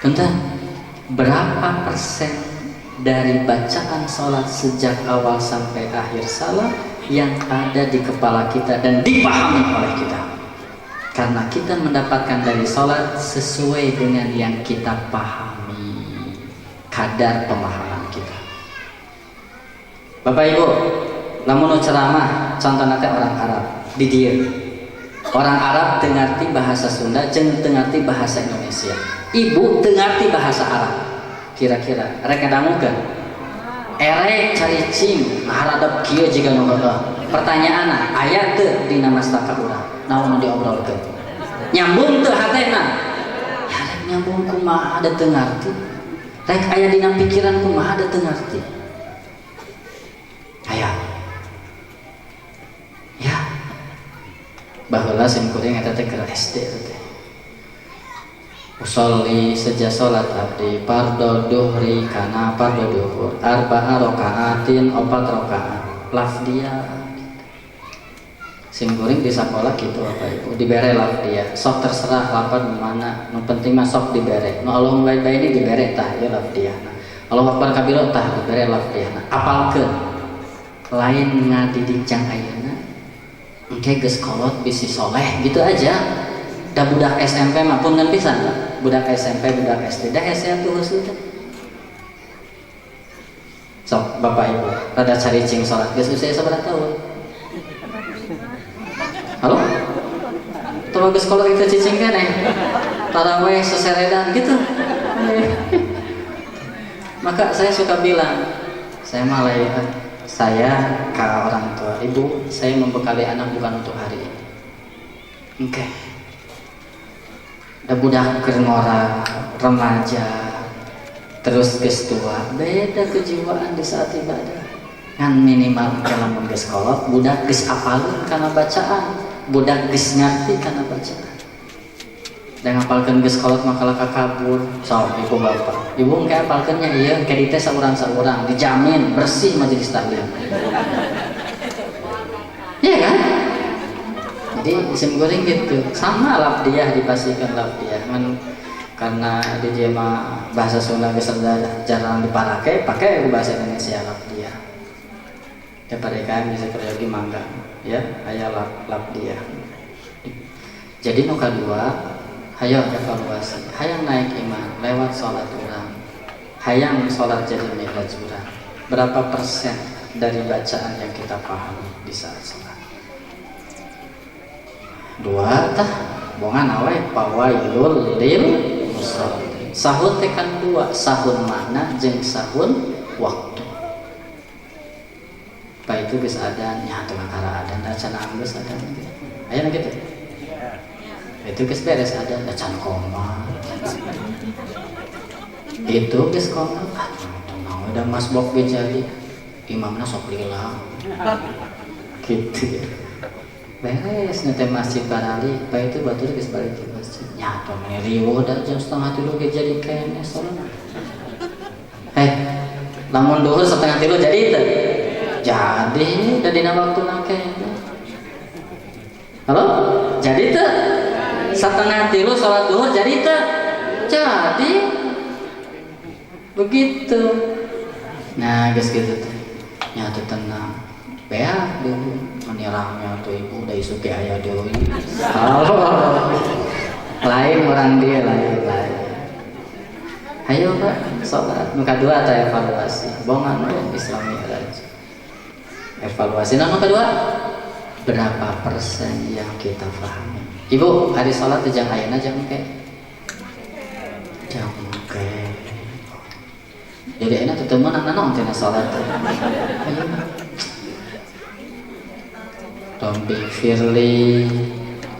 S1: Tentang berapa persen dari bacaan sholat sejak awal sampai akhir salat yang ada di kepala kita dan dipahami oleh kita? Karena kita mendapatkan dari sholat sesuai dengan yang kita pahami, kadar pemahaman kita. Bapak Ibu, lamun ceramah contoh nanti orang Arab di dia. Orang Arab tengarti bahasa Sunda, jeung tengarti bahasa Indonesia. Ibu tengarti bahasa Arab. Kira-kira rek ngadangukeun. Erek caricing haradap kieu jiga nu heeh. Pertanyaanna, aya teu dina mastaka urang? Naon nu diobrolkeun? Nyambung teu hatena? Ya rek nyambung kumaha da teu ngarti. Rek aya dina pikiran kumaha da teu ngarti. Aya. Ya. Baheula sim kuring eta teh keur SD teh. Usolli sejak salat abdi fardhu duhri kana fardhu duhur arba'a rakaatin 4 rakaat lafdiyah. Sim kuring di sakola kitu apa Ibu dibere lafdiyah. Sok terserah lafaz mana, nu penting mah sok dibere. Nu Allahumma baik-baik ini dibere tah ya lafdiyahna. Allahu Akbar kabira tah dibere lafdiyahna. Apalkeun lain ngadidik jang ayeuna engke geus kolot bisi soleh gitu aja. Da budak SMP mah punten pisan lah. Budak SMP, budak SD, dah SMP husud teh. Sok Bapak Ibu, rada caricing salat geus usia sabaraha tahun? Halo? atau geus kolot kita cicing keneh taraweh seseredan gitu. Maka saya suka bilang, saya malah saya ke orang tua, ibu, saya membekali anak bukan untuk hari ini. Oke. Ada budak kerengora, remaja, terus geus tua, beda kejiwaan di saat ibadah. Kan minimal kalau geus kolot, budak geus apalin karena bacaan, budak geus ngerti karena bacaan. Dan ngapalkeun geus kolot makalah kakabur, sok ibu bapak. Ibu engke apalkeunnya ieu engke dites saurang-saurang, dijamin bersih majelis taklim. Iya kan? Jadi isim goreng gitu, sama lapdiah dipastikan lapdiah. Karena di jema bahasa Sunda geus jarang diparake, pakai bahasa Indonesia lapdiah. Ya parekan bisa peryogi mangga, ya aya lapdiah. Jadi nu kadua, hayang evaluasi, hayang naik iman lewat sholat urang, hayang sholat jadi mi'raj urang. Berapa persen dari bacaan yang kita pahami di saat sholat? 2 tah bongan awe pawailul lil musallin. Sahun tekan 2, sahun makna jeung sahun waktu. Pa itu geus adan nya teu ngakara adan acan geus adan gitu. Aya gitu. Itu geus beres adan acan koma. Itu geus koma. Tenang udah masbok ge jadi imamna sok lila. Gitu. Beres nanti masjid barali, baik itu batur geus balik ke masjid. Nyata meni riweuh da jam 2:30 ge jadi kene salat. Lamun duhur 2:30 jadi teh. Jadi da dina waktuna kene. Halo? Jadi teh 2:30 salat duhur jadi teh. Jadi begitu. Nah, geus kitu teh. Nyata tenang. Beak dulu menirangnya tuh ibu dari suki ayah dewi. Lain orang dia lain. Ayo pak sholat muka 2 atau evaluasi bongan Islami aja. Evaluasi nomor kedua, berapa persen yang kita pahami? Ibu hari sholat jam ayana jam ke? Jam ke. Jadi enak ketemu anak-anak tina sholat. Ayo Rabbi firli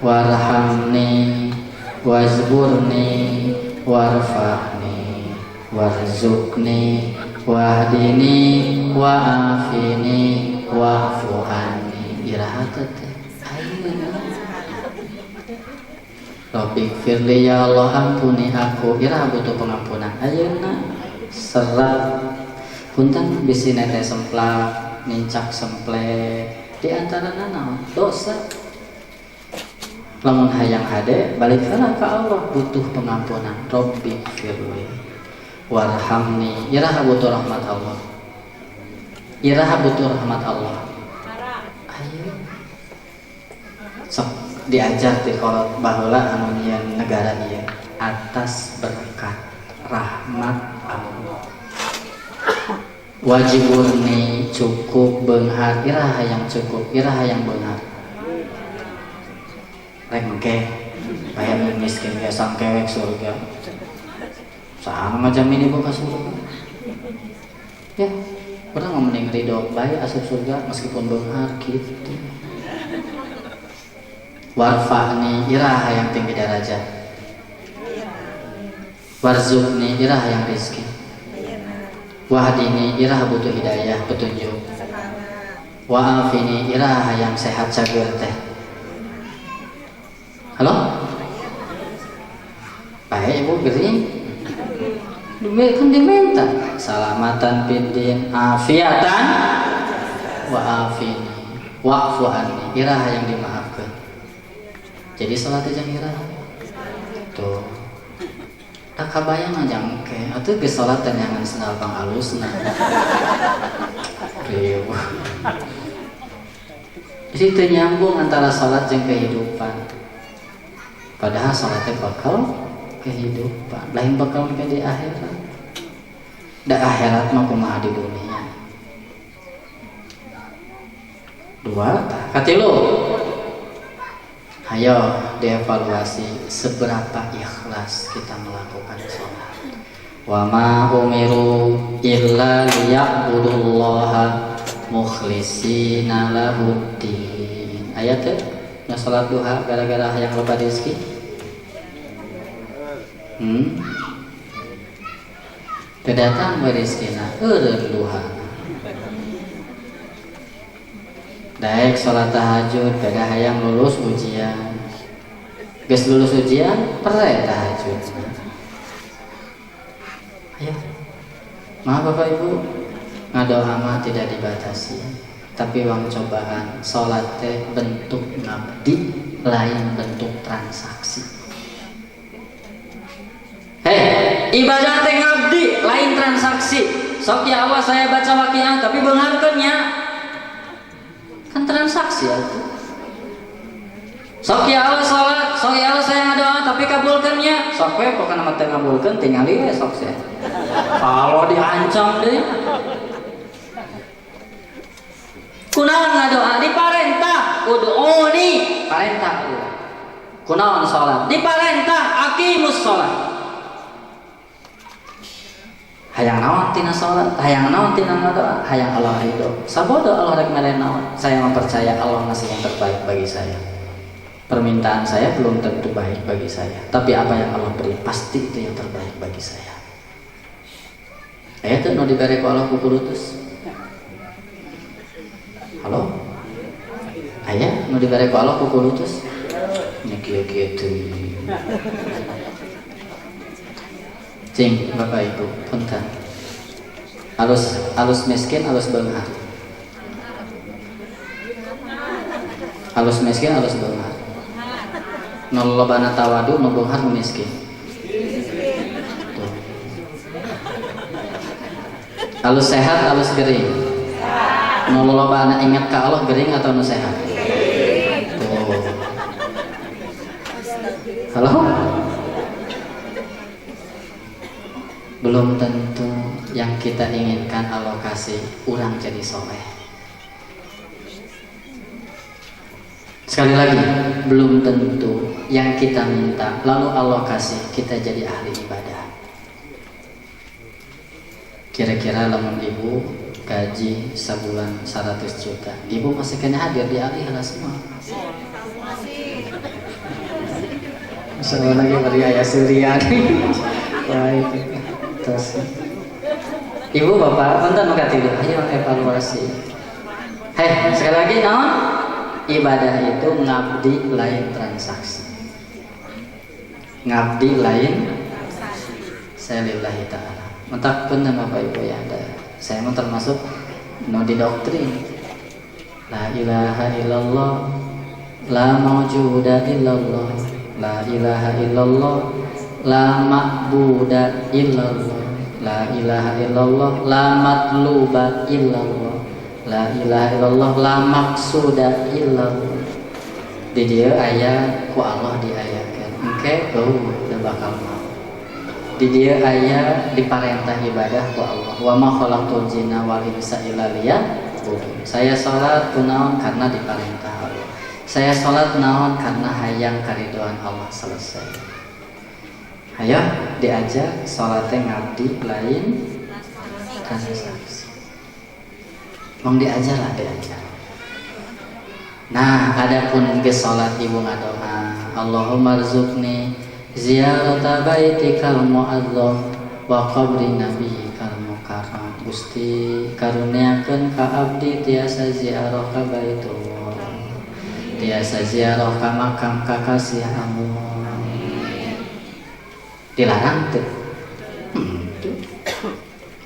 S1: warhamni wazburni warfa'ni warzuqni wahdini wa'afini wa'fu anni. Irahatat ayeuna Rabbi firli ya Allah ampuni aku, iraha butuh pengampunan ayeuna serat punten bisi nete semplak nincak semplek di antara naon dosa. Lamun hayang hade balikkanlah ke Allah butuh pengampunan. Rabbi firli warhamni, iraha butuh rahmat Allah, iraha butuh rahmat Allah. Ayo sok diajar di kolot baheula anu nyieun negara ieu atas berkat rahmat Allah. Wajibuni cukup beunghar, iraha yang cukup, iraha yang beunghar. Rek engke aya miskin ge sangkewek surga. Saha ngajamin ibu ka surga? Ya, urang mending ridho bae asup surga meskipun beunghar kitu. Warfa'ni, iraha yang tinggi derajat. Warzuqni, iraha yang rezeki. Wahdini, iraha butuh hidayah, petunjuk. Wa'afini, iraha yang sehat cager teh. Halo? Baik ibu gering. Kan diminta salamatan fiddin, afiatan wa'afini, wa'fu anni, iraha yang dimaafkan. Jadi salat jam iraha. Tuh. Tak kabayang aja engke, atuh geus salat teh nyangan sendal pang alusna. Riuh. Jadi teu nyambung antara salat jeung kehidupan. Padahal salat teh bakal kehidupan, lain bakal ke di akhirat. Da akhirat mah kumaha di dunia. 2, katilu. Hayo dievaluasi seberapa ikhlas kita melakukan sholat. Wa ma umiru illa liya'budullaha mukhlishina lahuddin. Ayat teh na salat duha gara-gara hayang loba rezeki. Kedatang rezekina eureun duha. Daek salat tahajud beda hayang lulus ujian. Geus lulus ujian pere tahajud. Ayo, maaf Bapak Ibu, ngadoa mah tidak dibatasi, tapi uang cobaan sholat teh bentuk ngabdi, lain bentuk transaksi. Ibadah teh ngabdi, lain transaksi. Sok ya Allah saya baca waqiah, tapi beungarkeun nya, kan transaksi itu. Sok ya Allah sholat, sok ya Allah saya ngadoa, tapi kabulkeun nya. Sok we pokona mah teu ngabulkeun tingali we sok saya. Kalau diancam deh, kunaon ngadoa diparentah kudu nih parentah kunaon sholat diparentah aqimus sholat. Hayang naon tina sholat, hayang naon tina ngadoa, hayang Allah ridho. Sabodo Allah rek mere naon. Saya mempercaya Allah ngasih yang terbaik bagi saya. Permintaan saya belum tentu baik bagi saya, tapi apa yang Allah beri pasti itu yang terbaik bagi saya. Itu nu dibere ku Allah kukurutus. Halo? Aya nu dibere ku Allah kukurutus. Nya kieu-kieu teuing. Cing Bapak Ibu, punten. Alus miskin, alus beunghar. Alus miskin, alus beunghar. Nu lobana tawadu, nu beunghar nu miskin. Alus sehat, alus gering. Nu lolobana ingat ka Allah gering atau nu sehat? Tuh. Halo? Belum tentu yang kita inginkan Allah kasih urang jadi soleh. Sekali lagi, belum tentu yang kita minta lalu Allah kasih kita jadi ahli ibadah. Kira-kira lamun ibu gaji sebulan 100 juta, ibu masih kena hadir di alih semua. Misalnya lagi beri ayah surian. Baik. Terus ibu bapak mantan maka tidur, ayo evaluasi. Sekali lagi naon? Ibadah itu ngabdi lain transaksi. Ngabdi lain saya lillahi ta'ala. Mentak pun Bapak Ibu ya ada. Saya mau termasuk no di doktrin. La ilaha illallah, la maujuda illallah, la ilaha illallah, la ma'buda illallah, la ilaha illallah, la matluba illallah, la ilaha illallah, la maksuda illallah. Di dia ayat ku Allah diayakan. Engke udah bakal mau. Di dia ayat diparentah ibadah ku Allah. Wa ma khalaqtul jinna wal insa illa liya'budun. Saya salat kunaon karena diparentah Allah. Saya salat naon karena hayang karidoan Allah selesai. Hayo diajak salatnya ngabdi lain transaksi. Mong diajar lah diajar. Nah, adapun ke salat ibu ngadoa, Allahumma rzuqni ziyarata baitikal mu'azzam wa qabri nabiyyikal mukarram. Gusti karuniakeun ka abdi tiasa ziarah ka baitullah, tiasa ziarah ka makam kakasih Allah. Dilarang teu?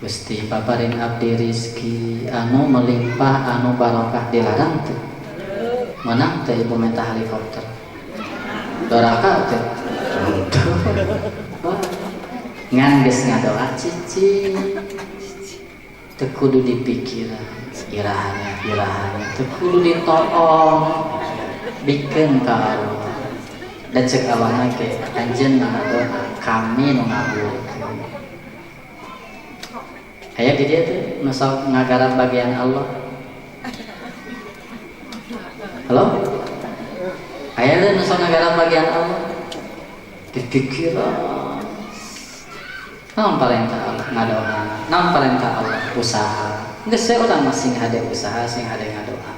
S1: Gusti paparin abdi rizki anu melimpah anu barokah, dilarang teu? Menang teu ibu minta helikopter? Doraka teu? Ngan geus ngadoa cici teu kudu dipikiran irahannya teu kudu ditoong bikeun ka Allah. Dan cek Allah ke anjeun ngadoa kami nu ngabulkeun. Aya di dieu teh nu sok ngagarap bagian Allah. Halo? Aya nu sok ngagara bagian Allah. Dipikiran. Naon perintah Allah ngadoa. Naon perintah Allah usaha. Geus we urang masing hade usaha, sing hade ngadoa.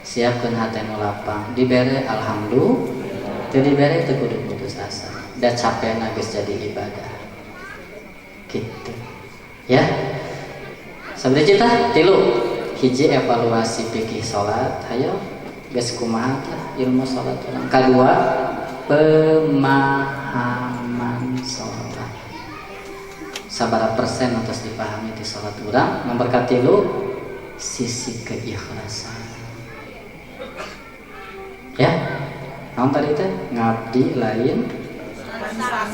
S1: Siapkeun hate nu lapang, dibere alhamdulillah. Teu dibere teu kudu putus asa. Da capena geus jadi ibadah. Gitu. Ya. Sabda cita 3. Hiji evaluasi fikih salat, hayo geus kumaha ilmu salat urang. Kadua, pemahaman salat. Sabaraha persen atas dipahami di salat urang. Nomor 3, sisi keikhlasan. Ya. Naon tadi teh? Ngabdi lain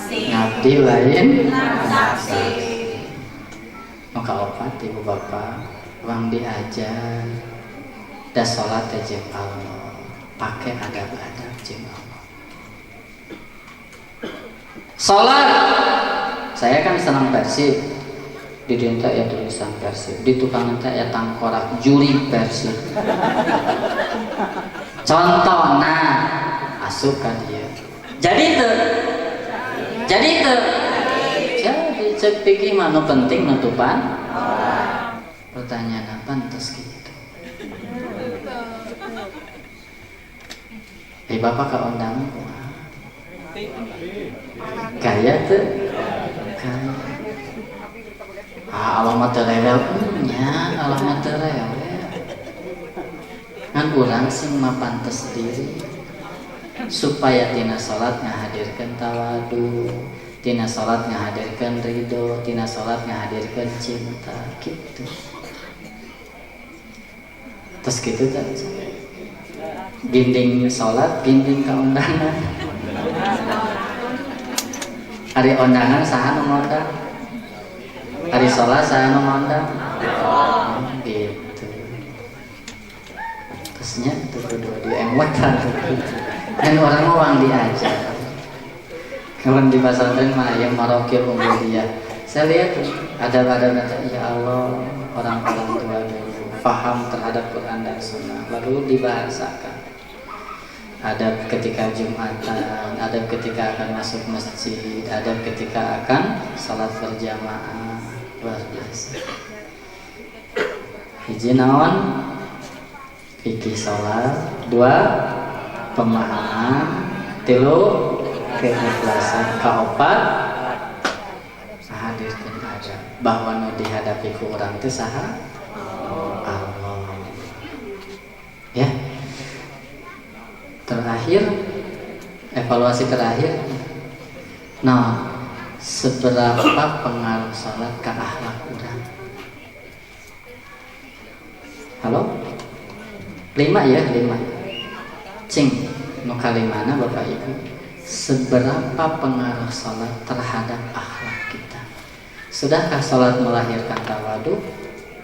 S1: ngabdi lain transaksi. Maka opat ibu bapak uang diajar da sholat jeung Allah, pakai adab-adab jeung Allah. Sholat, saya kan senang Persib, di dinta ya tulisan Persib, di tukang teh ya tangkorak juri Persib. Contoh, nah asup kan dia. Jadi cek pikir mana penting nutupan. Pertanyaan apa terus gitu. Bapak ke undangan gaya tuh kan. Alamat terewel nya, alamat terewel. Kan urang sing mapantes diri supaya tina salat ngahadirkeun tawadu, tina salat ngahadirkeun ridho, tina salat ngahadirkeun cinta gitu. Terus gitu kan ginding salat, ginding ka undangan. Hari undangan saha nu ngundang? Hari salat saha nu ngundang? Gitu. Terusnya itu kedua dia emutan gitu. Dan orang mau uang diajar. Kawan di pesantren mah yang marokil dia. Saya lihat ada ya Allah, orang-orang tua dulu paham terhadap Quran dan Sunnah, lalu dibahasakan. Adab ketika Jumatan, adab ketika akan masuk masjid, adab ketika akan salat berjamaah. Luar biasa. Hiji naon? Fikih salat. 2, pemahaman. 3, keikhlasan. Kaopat, hadirkeun adab bahwa nu dihadapi ku urang teh saha? Allah. Ya. Terakhir, evaluasi terakhir. Nah, seberapa pengaruh salat ke akhlak urang? Halo? 5 ya, 5. Cing, nu kalimana Bapak Ibu? Seberapa pengaruh salat terhadap akhlak kita? Sudahkah salat melahirkan tawadu?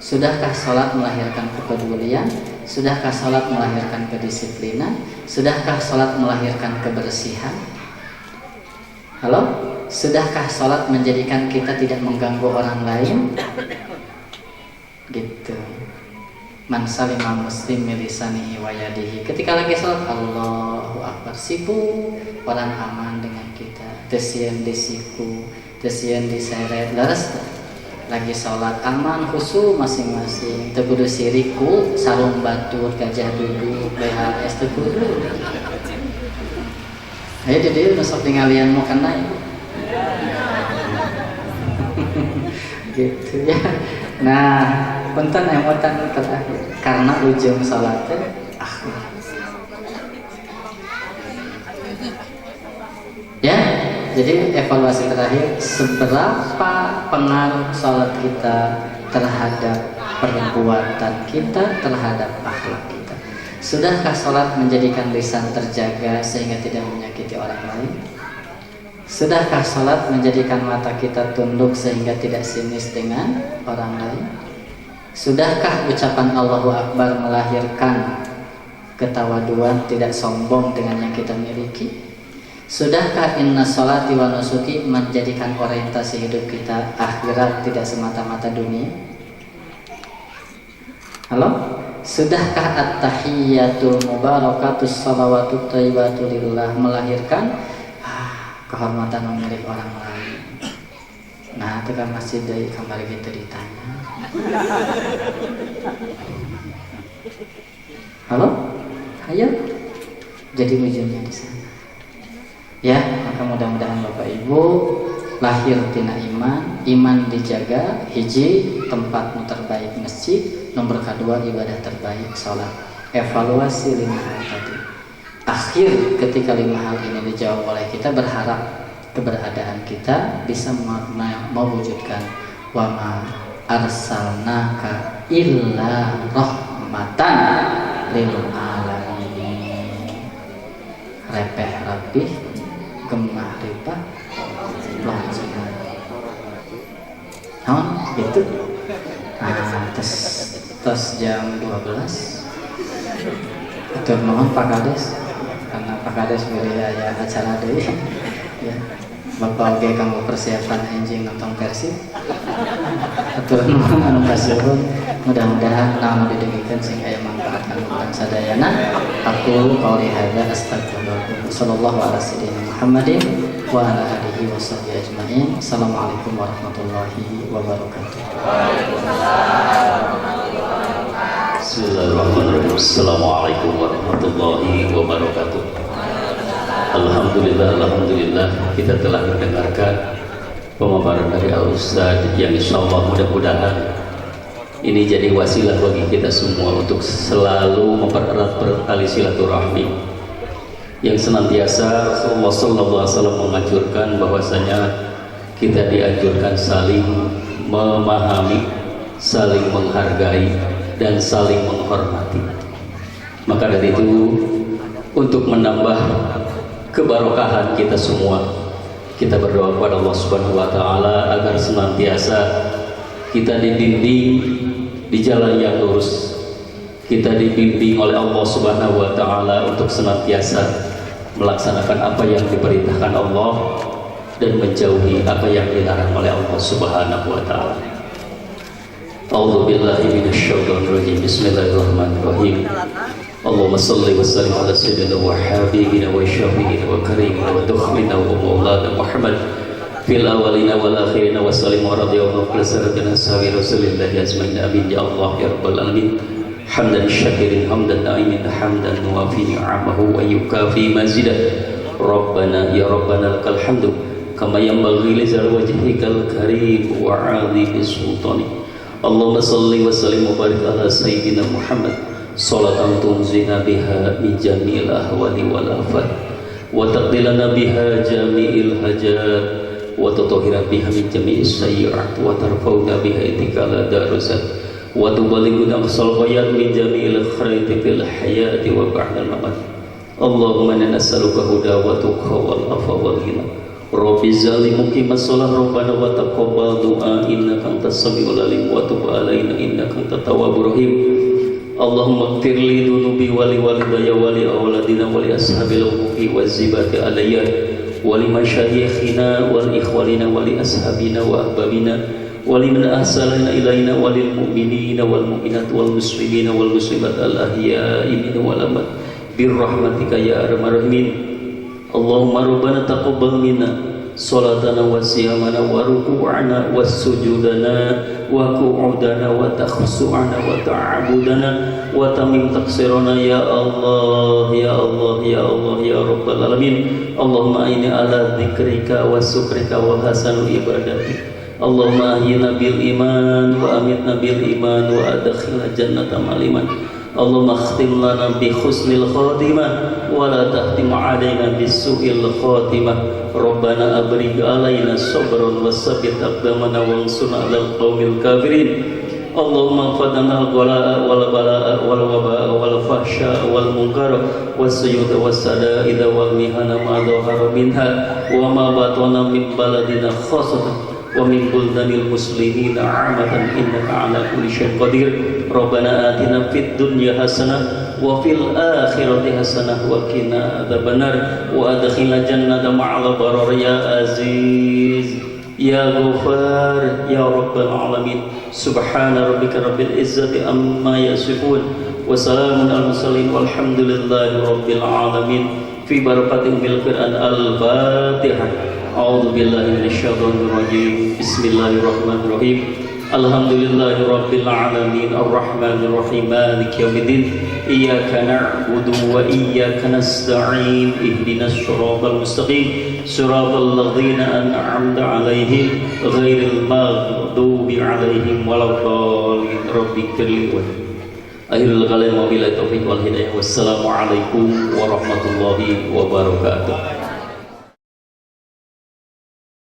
S1: Sudahkah salat melahirkan kepedulian? Sudahkah salat melahirkan kedisiplinan? Sudahkah salat melahirkan kebersihan? Halo? Sudahkah salat menjadikan kita tidak mengganggu orang lain? Gitu. Man salima muslim milisanihi wa yadihi. Ketika lagi salat, Allahu Akbar, sibuk orang aman dengan kita. Tesien disiku, tesien diseret, laras lagi sholat aman khusyuk masing-masing. Teu kudu siriku sarung batur gajah duduk BHS teu kudu. Ayo di dieu nu sok tingalian mau kana ibu. Gitu ya. Nah, punten emotan terakhir karena ujung sholat teh akhlak. Ya, jadi evaluasi terakhir, seberapa pengaruh sholat kita terhadap perbuatan kita, terhadap akhlak kita. Sudahkah sholat menjadikan lisan terjaga sehingga tidak menyakiti orang lain? Sudahkah sholat menjadikan mata kita tunduk sehingga tidak sinis dengan orang lain? Sudahkah ucapan Allahu Akbar melahirkan ketawaduan, tidak sombong dengan yang kita miliki? Sudahkah inna sholati wa nusuki menjadikan orientasi hidup kita akhirat, tidak semata-mata dunia? Halo? Sudahkah at-tahiyyatul mubarakatus salawatut thayyibatu lillah melahirkan kehormatan milik orang lain? Nah, itu kan masih dari kamar gitu ditanya. Halo? Ayo. Jadi ujungnya di sana. Ya, maka mudah-mudahan Bapak Ibu lahir tina iman dijaga, hiji tempatmu terbaik masjid, nomor kedua ibadah terbaik salat. Evaluasi 5 hal tadi. Akhir ketika 5 hal ini dijawab oleh kita, berharap keberadaan kita bisa mewujudkan wa ma arsalnaka illa rahmatan lil alamin. Repeh rapih gemah ripah loncingan. Gitu. Terus jam 12 atur nuhun Pak Kades, karena Pak Kades beri aya acara deui ya. Bapak oge kanggo persiapan enjing nonton Persib. Atur nuhun anu kasuhun, mudah-mudahan naon didengikeun sing aya manfaat kanggo urang sadayana. Aku qouli hadza astagfirullah. Sallallahu ala sayyidina Muhammadin wa ala alihi washabbihi ajmain. Assalamualaikum warahmatullahi wabarakatuh.
S2: Bismillahirrahmanirrahim. Assalamualaikum warahmatullahi wabarakatuh. Alhamdulillah kita telah mendengarkan pemaparan dari Al-Ustadz yang insyaallah mudah-mudahan ini jadi wasilah bagi kita semua untuk selalu mempererat tali silaturahmi yang senantiasa Rasulullah SAW menganjurkan bahwasanya kita dianjurkan saling memahami, saling menghargai, dan saling menghormati. Maka dari itu, untuk menambah kebarokahan kita semua, kita berdoa kepada Allah Subhanahu wa taala agar senantiasa kita dibimbing di jalan yang lurus. Kita dibimbing oleh Allah Subhanahu wa taala untuk senantiasa melaksanakan apa yang diperintahkan Allah dan menjauhi apa yang dilarang oleh Allah Subhanahu wa taala. A'udzu billahi minasyaitonir rajim. Bismillahirrahmanirrahim. Allahumma salli wa sallim ala sayyidina wa habibina wa syafiina wa karimina wa dukhmina wa maulana Muhammad fil awalina wal akhirina wa sallim wa radiyallahu anhu sayyidina sawi rasulillahi ajmain. Amin ya Allah ya rabbal alamin. Hamdan syakirin hamdan na'imin hamdan nuwafi ni'amahu wa yukafi mazidah. Rabbana ya rabbana lakal hamdu kama yanbaghi li zal wajhikal karim wa 'azimi sultani. Allahumma salli wa sallim wa barik ala sayyidina Muhammad salatan tunzina biha min jami'il ahwali wal afat wa taqdilana biha jami'il hajat wa tutahhira biha min jami'is sayyi'at wa tarfa'una biha itikala darusat wa tuballighuna aqsal ghayat min jami'il khairati fil hayati wa ba'dal mamat. Allahumma inna nas'aluka huda wa tuqa wal afa wal ghina. Rabbi zali muqimas shalah rabbana wa taqabbal du'a innaka antas samiul alim wa tub alaina innaka antat tawwabur rahim. Allahumma ighfirli dhunubi wa li walidayya wa li awladina wa li ashabil wufi wa zibati alayya wa li masyayikhina wa li ikhwanina wa li ashabina wa ahbabina wa liman ahsana ilaina wa lil mu'minina wal mu'minat wal muslimina wal muslimat al ahya'i minhum wal amwat bir rahmatika ya arhamar rahimin. Allahumma rabbana taqabbal minna salatana wa siyamana wa ruku'ana wa sujudana wa qu'udana wa takhussu'ana wa ta'abudana wa tamim taqsirana ya Allah ya Allah ya Allah ya Rabbal alamin. Allahumma inni ala dzikrika wa syukrika wa hasanul ibadatik. Allahumma ahyina bil iman wa amitna bil iman wa adkhilna jannata ma'al iman. Allahumma khtim lana bi husnil khatimah wa la tahtim alaina bis su'il khatimah. Rabbana abrig alaina sabran wa sabbit aqdamana wa ansurna 'alal qaumil kafirin. Allahumma fadana al-ghalaa wal balaa wal wabaa wal fahsya wal munkar was suyuda was sadaida wal mihana ma dhahara minha wa ma batana min baladina khassatan wa min buldanil muslimina 'amatan innaka 'ala kulli syai'in qadir. Rabbana atina fid dunya hasanah wa fil akhirati hasanah wa qina adzabannar wa adkhilna jannata ma'al abrar ya aziz ya ghafar ya rabbal alamin. Subhana rabbika rabbil izzati amma yasifun wassalamun al mursalin walhamdulillahi rabbil alamin fi barakati ummil Quran al-Fatihah. A'udzu billahi minasyaitonir rajim. Bismillahirrahmanirrahim. Alhamdulillahi rabbil alamin arrahmanir rahim maliki yaumiddin iyyaka na'budu wa iyyaka nasta'in ihdinas siratal mustaqim siratal ladzina an'amta 'alaihim ghairil maghdubi 'alaihim waladdallin rabbighfirli wa akhirul kalam wabillahi taufiq wal hidayah. Wassalamualaikum warahmatullahi wabarakatuh.